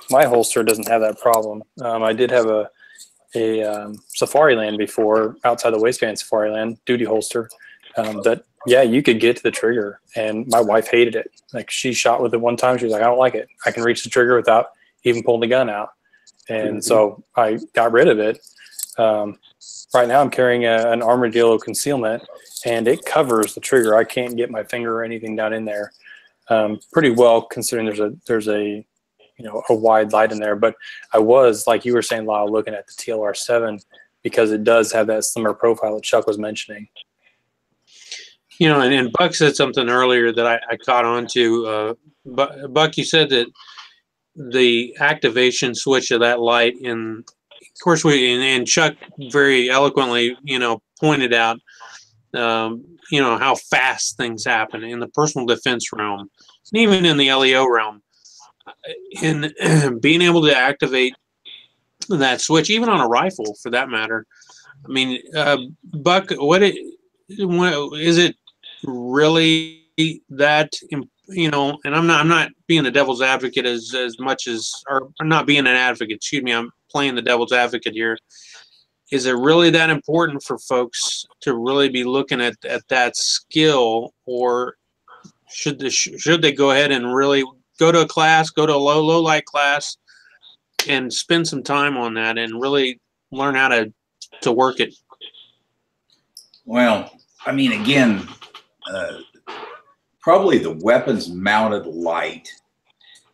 my holster doesn't have that problem. I did have a Safariland before, outside the waistband Safariland, duty holster, that, yeah, you could get to the trigger, and my wife hated it. Like, she shot with it one time. She was like, I don't like it. I can reach the trigger without even pulling the gun out. And so I got rid of it. Right now I'm carrying an armadillo concealment, and it covers the trigger. I can't get my finger or anything down in there pretty well, considering there's a a wide light in there. But I was, like you were saying, Lyle, looking at the TLR7 because it does have that slimmer profile that Chuck was mentioning. And Buck said something earlier that I caught on to. Buck, you said that the activation switch of that light, and of course and Chuck very eloquently pointed out how fast things happen in the personal defense realm, and even in the LEO realm, and being able to activate that switch even on a rifle for that matter. I mean, Buck, is it really that and I'm not being the devil's advocate as much as, or not being an advocate, excuse me, I'm playing the devil's advocate here. Is it really that important for folks to really be looking at that skill, or should they go ahead and really go to a class, go to a low light class, and spend some time on that and really learn how to work it? Well, I mean, again, probably the weapons mounted light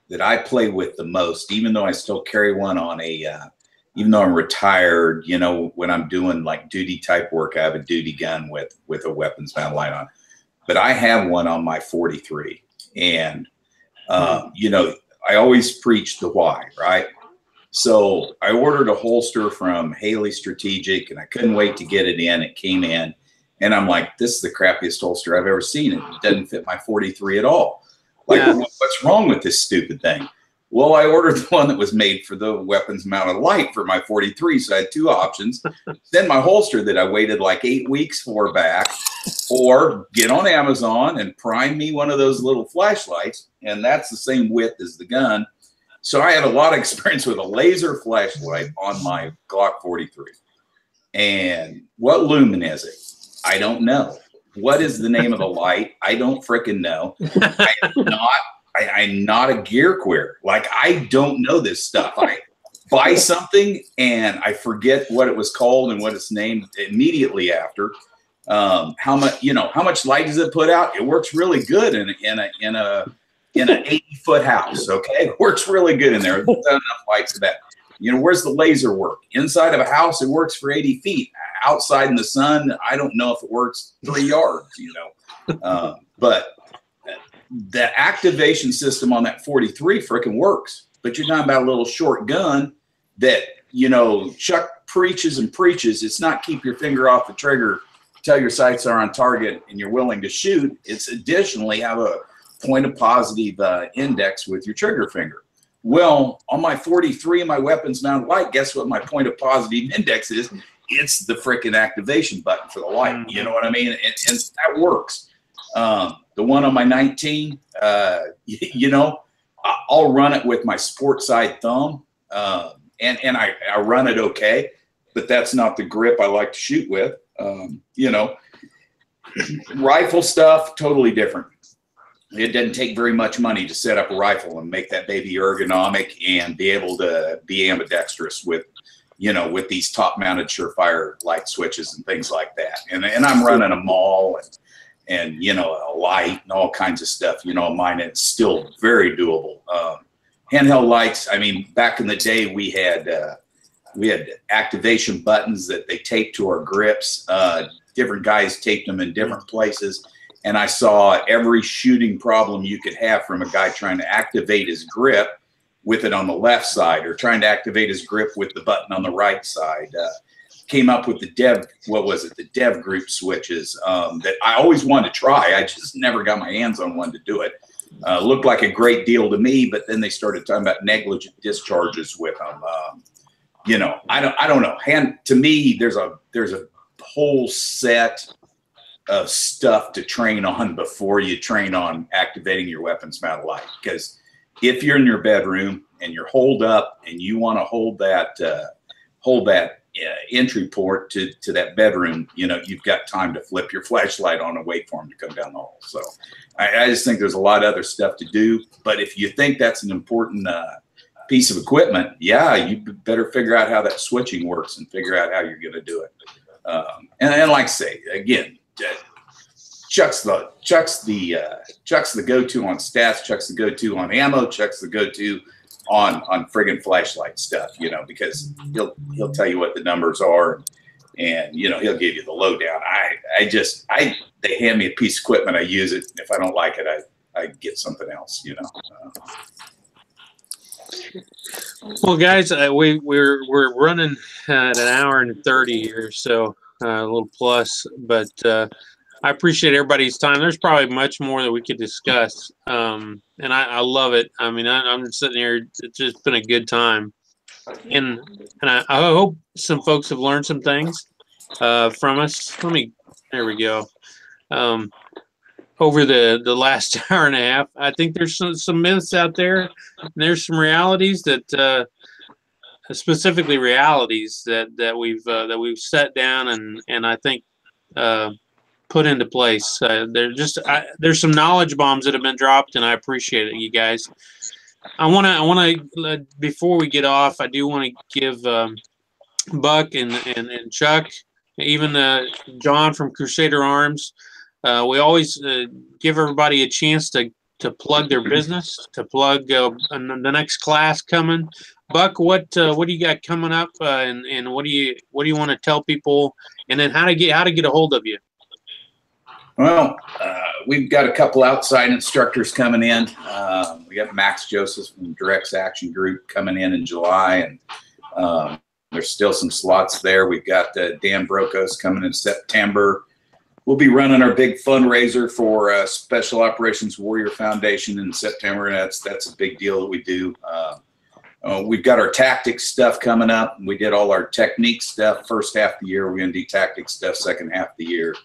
that I play with the most, even though I still carry one on even though I'm retired, when I'm doing like duty type work, I have a duty gun with a weapons mounted light on, but I have one on my 43. And, I always preach the why, right? So I ordered a holster from Haley Strategic, and I couldn't wait to get it in. It came in. And I'm like, this is the crappiest holster I've ever seen. It doesn't fit my 43 at all. Like, yeah. What's wrong with this stupid thing? Well, I ordered the one that was made for the weapons mounted light for my 43. So I had two options. Then my holster that I waited like 8 weeks for back, or get on Amazon and prime me one of those little flashlights. And that's the same width as the gun. So I had a lot of experience with a laser flashlight on my Glock 43. And what lumen is it? I don't know. What is the name of the light? I don't frickin' know. I'm not a gear queer. Like, I don't know this stuff. I buy something and I forget what it was called and what it's named immediately after. How much light does it put out? It works really good in a 80-foot house. Okay, it works really good in there. There's not enough light for that. Where's the laser work? Inside of a house, it works for 80 feet. Outside in the sun, I don't know if it works 3 yards, but the activation system on that 43 frickin' works. But you're talking about a little short gun that, Chuck preaches and preaches. It's not keep your finger off the trigger till your sights are on target and you're willing to shoot. It's additionally have a point of positive index with your trigger finger. Well, on my 43, my weapons mounted light, guess what my point of positive index is? It's the frickin' activation button for the light. You know what I mean? And that works. The one on my 19, I'll run it with my sport side thumb, and I run it okay, but that's not the grip I like to shoot with. Rifle stuff, totally different. It doesn't take very much money to set up a rifle and make that baby ergonomic and be able to be ambidextrous with these top-mounted Surefire light switches and things like that. And I'm running a maul and a light and all kinds of stuff. Mine, it's still very doable. Handheld lights. I mean, back in the day, we had activation buttons that they taped to our grips. Different guys taped them in different places. And I saw every shooting problem you could have from a guy trying to activate his grip with it on the left side, or trying to activate his grip with the button on the right side. came up with the dev group switches that I always wanted to try. I just never got my hands on one to do it. Looked like a great deal to me, but then they started talking about negligent discharges with them. You know, I don't know. To me, there's a whole set of stuff to train on before you train on activating your weapons mount light. Because if you're in your bedroom and you're holed up and you want to hold that entry port to that bedroom, you know, you've got time to flip your flashlight on and wait for him to come down the hole. So I just think there's a lot of other stuff to do. But if you think that's an important piece of equipment, yeah, you better figure out how that switching works and figure out how you're going to do it. And like I say, again, Chuck's the go-to on stats, Chuck's the go-to on ammo, Chuck's the go-to on friggin' flashlight stuff, you know, because he'll tell you what the numbers are, and you know, he'll give you the lowdown. They hand me a piece of equipment, I use it. If I don't like it, I get something else, you know. Well, guys, we're running at an hour and 30 here, so a little plus, but I appreciate everybody's time. There's probably much more that we could discuss, and I love it. I mean, I'm sitting here. It's just been a good time, and I hope some folks have learned some things from us. There we go. Over the last hour and a half, I think there's some myths out there, and there's some realities that specifically realities that we've set down and I think put into place. There's some knowledge bombs that have been dropped, and I appreciate it, you guys. I want to before we get off, I do want to give Buck and Chuck, even John from Crusader Arms. We always give everybody a chance to plug their business, to plug the next class coming. Buck, what do you got coming up, and what do you want to tell people, and then how to get a hold of you? Well, we've got a couple outside instructors coming in. We got Max Joseph from Directs Action Group coming in July, and there's still some slots there. We've got Dan Brokos coming in September. We'll be running our big fundraiser for Special Operations Warrior Foundation in September, and that's a big deal that we do. We've got our tactics stuff coming up. We did all our technique stuff first half of the year. We're going to do tactics stuff second half of the year.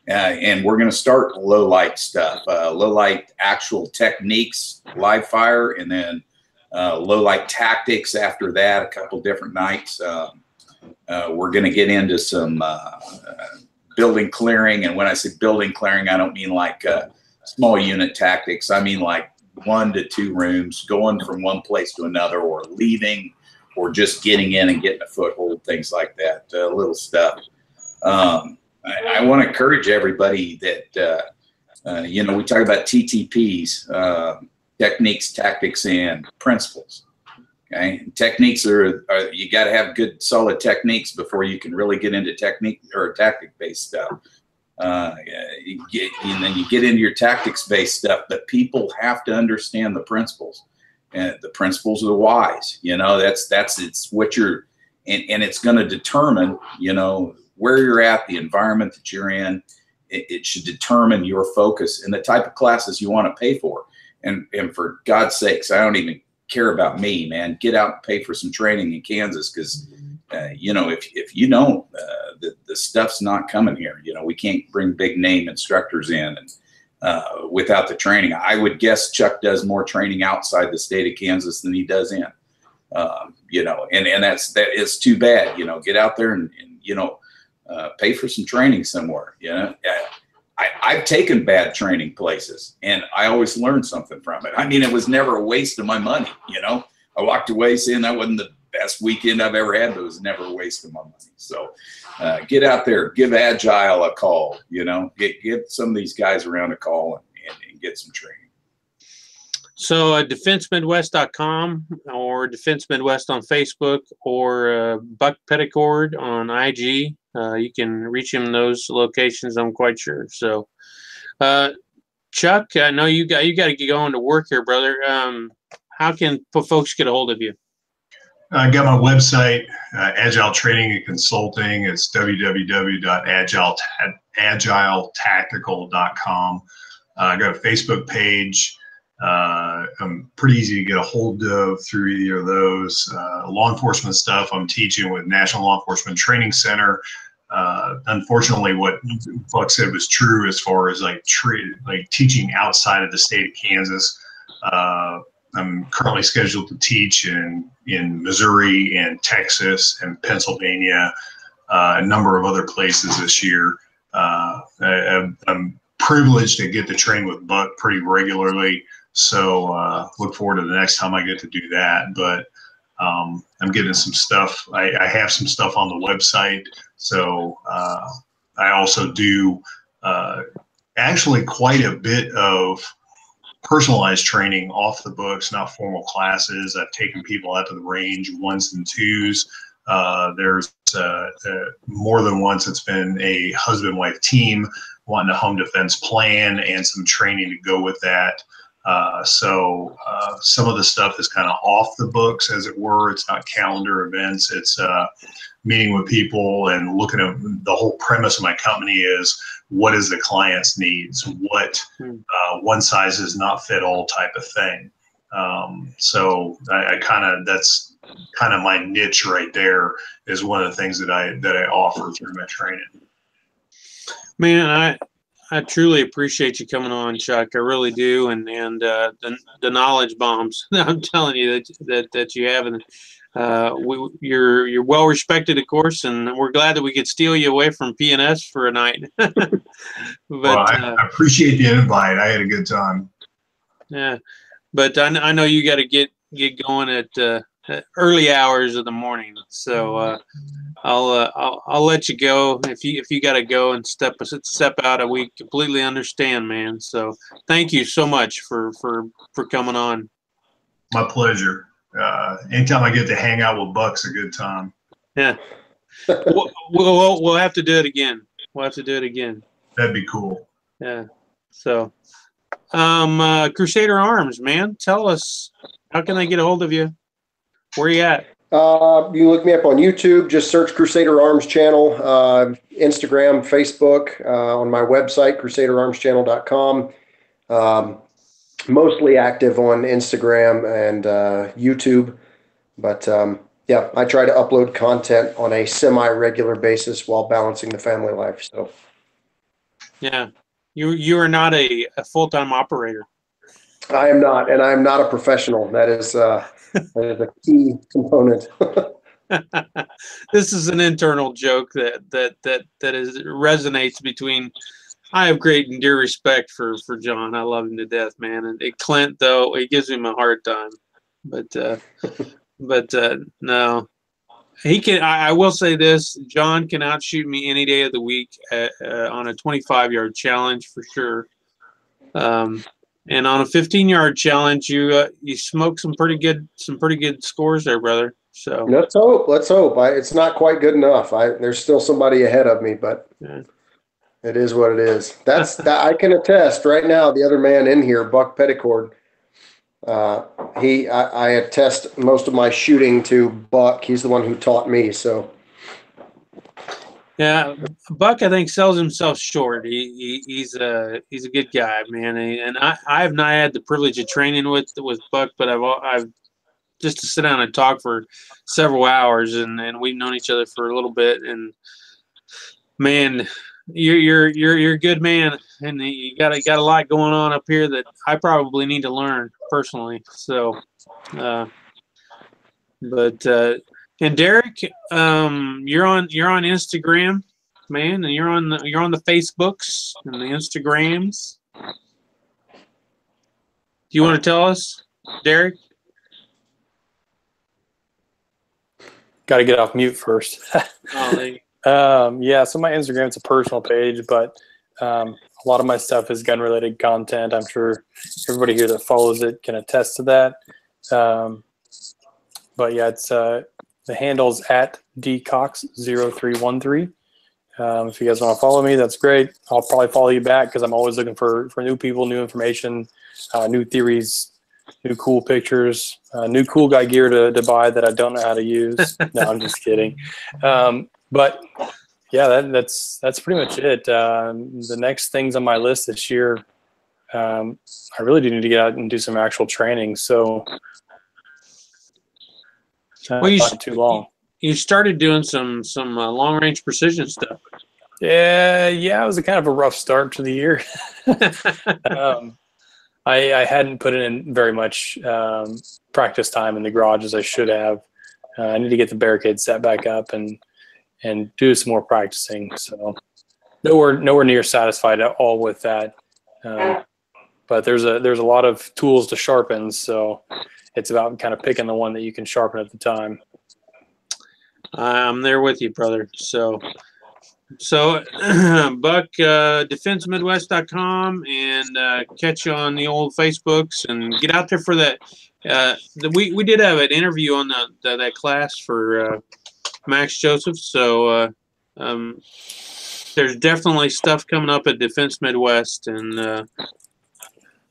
And we're going to start low light stuff, low light actual techniques, live fire, and then low light tactics after that, a couple different nights. We're going to get into some building clearing. And when I say building clearing, I don't mean like small unit tactics. I mean like 1 to 2 rooms, going from one place to another, or leaving, or just getting in and getting a foothold, things like that, little stuff. I want to encourage everybody that, you know, we talk about TTPs, techniques, tactics, and principles. Okay, and techniques are you got to have good, solid techniques before you can really get into technique or tactic-based stuff. And then you get into your tactics-based stuff, but people have to understand the principles, and the principles are the whys. You know, it's what you're, and it's going to determine, you know, where you're at, the environment that you're in. It should determine your focus and the type of classes you want to pay for. And for God's sakes, I don't even care about me, man. Get out and pay for some training in Kansas, because you know, if you don't, the stuff's not coming here. You know, we can't bring big name instructors in and without the training. I would guess Chuck does more training outside the state of Kansas than he does in. You know, and that is too bad. You know, get out there and you know, pay for some training somewhere. You know, I've taken bad training places, and I always learned something from it. I mean, it was never a waste of my money. You know, I walked away saying that wasn't the best weekend I've ever had, but it was never a waste of my money. So get out there, give Agile a call. You know, get some of these guys around a call and get some training. So defensemidwest.com or Defense Midwest on Facebook, or Buck Peddicord on IG. You can reach him in those locations, I'm quite sure. So, Chuck, I know you got to get going to work here, brother. How can folks get a hold of you? I got my website, Agile Training and Consulting. It's www.agiletactical.com. I got a Facebook page. I'm pretty easy to get a hold of through either of those. Law enforcement stuff I'm teaching with National Law Enforcement Training Center. Unfortunately, what Buck said was true as far as like teaching outside of the state of Kansas. I'm currently scheduled to teach in Missouri and Texas and Pennsylvania, a number of other places this year. I'm privileged to get to train with Buck pretty regularly, so look forward to the next time I get to do that. But I'm getting some stuff. I have some stuff on the website, so I also do actually quite a bit of personalized training off the books, not formal classes. I've taken people out to the range once and twos. There's more than once it's been a husband-wife team wanting a home defense plan and some training to go with that. So some of the stuff is kind of off the books, as it were. It's not calendar events. It's meeting with people and looking at the whole premise of my company is what is the client's needs, what one size does not fit all type of thing. So I kind of, that's kind of my niche right there, is one of the things that I offer through my training. Man, I truly appreciate you coming on, Chuck. I really do, and the knowledge bombs I'm telling you that you have, and you're well respected, of course, and we're glad that we could steal you away from PNS for a night. But well, I appreciate the invite. I had a good time. Yeah, but I know you got to get going at early hours of the morning, so I'll let you go if you got to go and step out. We completely understand, man. So thank you so much for coming on. My pleasure. Anytime I get to hang out with Buck's a good time. Yeah. We'll have to do it again. We'll have to do it again. That'd be cool. Yeah. So, Crusader Arms, man, tell us, how can I get a hold of you? Where you at? You can look me up on YouTube. Just search Crusader Arms Channel, Instagram, Facebook, on my website, crusaderarmschannel.com. Mostly active on Instagram and YouTube, but yeah, I try to upload content on a semi-regular basis while balancing the family life. So, yeah, you are not a full-time operator. I am not, and I am not a professional. That is a key component. This is an internal joke that resonates between. I have great and dear respect for John. I love him to death, man. And Clint, though, he gives him a hard time. But no, he can. I will say this: John can outshoot me any day of the week on a 25-yard challenge for sure. And on a 15-yard challenge, you smoke some pretty good scores there, brother. So let's hope. Let's hope. It's not quite good enough. There's still somebody ahead of me, but. Yeah. It is what it is. That I can attest right now. The other man in here, Buck Peddicord, I attest most of my shooting to Buck. He's the one who taught me. So, yeah, Buck, I think, sells himself short. He's a good guy, man. And I have not had the privilege of training with Buck, but I've just to sit down and talk for several hours, and we've known each other for a little bit, and man. You're a good man, and you got a lot going on up here that I probably need to learn personally. So, and Derek, you're on Instagram, man, and you're on the Facebooks and the Instagrams. Do you want to tell us, Derek? Got to get off mute first. Yeah, so my Instagram, it's a personal page, but a lot of my stuff is gun-related content. I'm sure everybody here that follows it can attest to that. But yeah, it's the handle's at dcox0313. If you guys want to follow me, that's great. I'll probably follow you back because I'm always looking for new people, new information, new theories, new cool pictures, new cool guy gear to buy that I don't know how to use. No, I'm just kidding. But yeah, that's pretty much it. The next things on my list this year, I really do need to get out and do some actual training. So well, not too long. You started doing some long range precision stuff. Yeah, it was a kind of a rough start to the year. I hadn't put in very much practice time in the garage as I should have. I need to get the barricade set back up and do some more practicing. So nowhere near satisfied at all with that. But there's a lot of tools to sharpen, so it's about kind of picking the one that you can sharpen at the time. I'm there with you, brother. So Buck, defensemidwest.com, and catch you on the old Facebooks, and get out there for that. We did have an interview on that class for Max Joseph. So there's definitely stuff coming up at Defense Midwest, and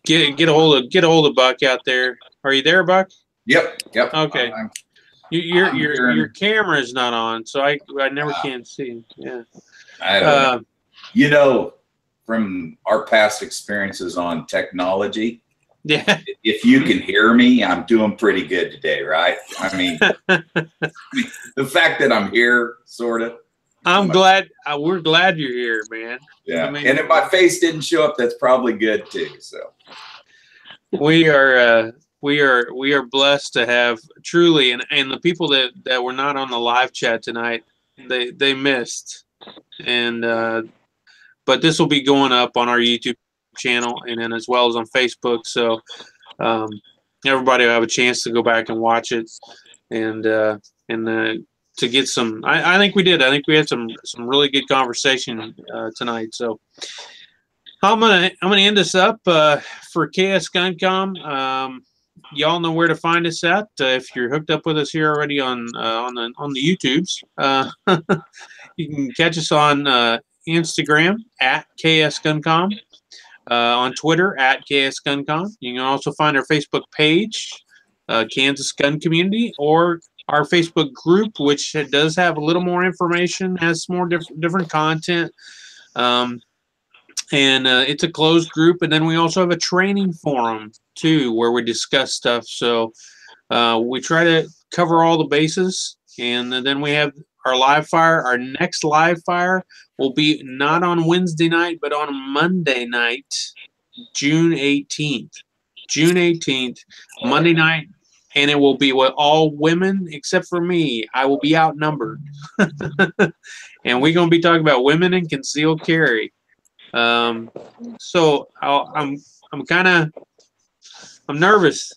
get a hold of Buck out there. Are you there, Buck? Yep. Okay. Your camera is not on, so I never can see. Yeah. I don't know. From our past experiences on technology, yeah, if you can hear me, I'm doing pretty good today, right? I mean, the fact that I'm here, sort of. I'm glad. We're glad you're here, man. Yeah, I mean, and if my face didn't show up, that's probably good too. So we are blessed to have truly, and the people that were not on the live chat tonight, they missed, and but this will be going up on our YouTube channel, and then as well as on Facebook. So everybody will have a chance to go back and watch it, and to get some. I think we did. I think we had some really good conversation tonight. So I'm gonna end this up for KS GunCom. Y'all know where to find us at if you're hooked up with us here already on the YouTubes. You can catch us on Instagram at KS GunCom, on Twitter at KS GunCom. You can also find our Facebook page, Kansas Gun Community, or our Facebook group, which does have a little more information, has more different content. And it's a closed group. And then we also have a training forum too, where we discuss stuff. So we try to cover all the bases. And then we have our live fire. Our next live fire will be not on Wednesday night, but on Monday night, June 18th. June 18th, Monday night. And it will be with all women except for me. I will be outnumbered. And we're going to be talking about women and concealed carry. So I'm nervous.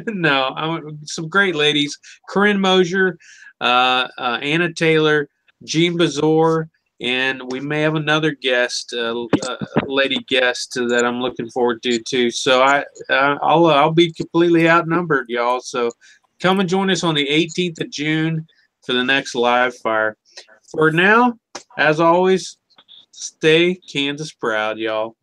No, some great ladies: Corinne Mosier, Anna Taylor, Jean Bazor, and we may have another guest, lady guest that I'm looking forward to too. So I'll be completely outnumbered, y'all. So come and join us on the 18th of June for the next live fire. For now, as always, stay Kansas proud, y'all.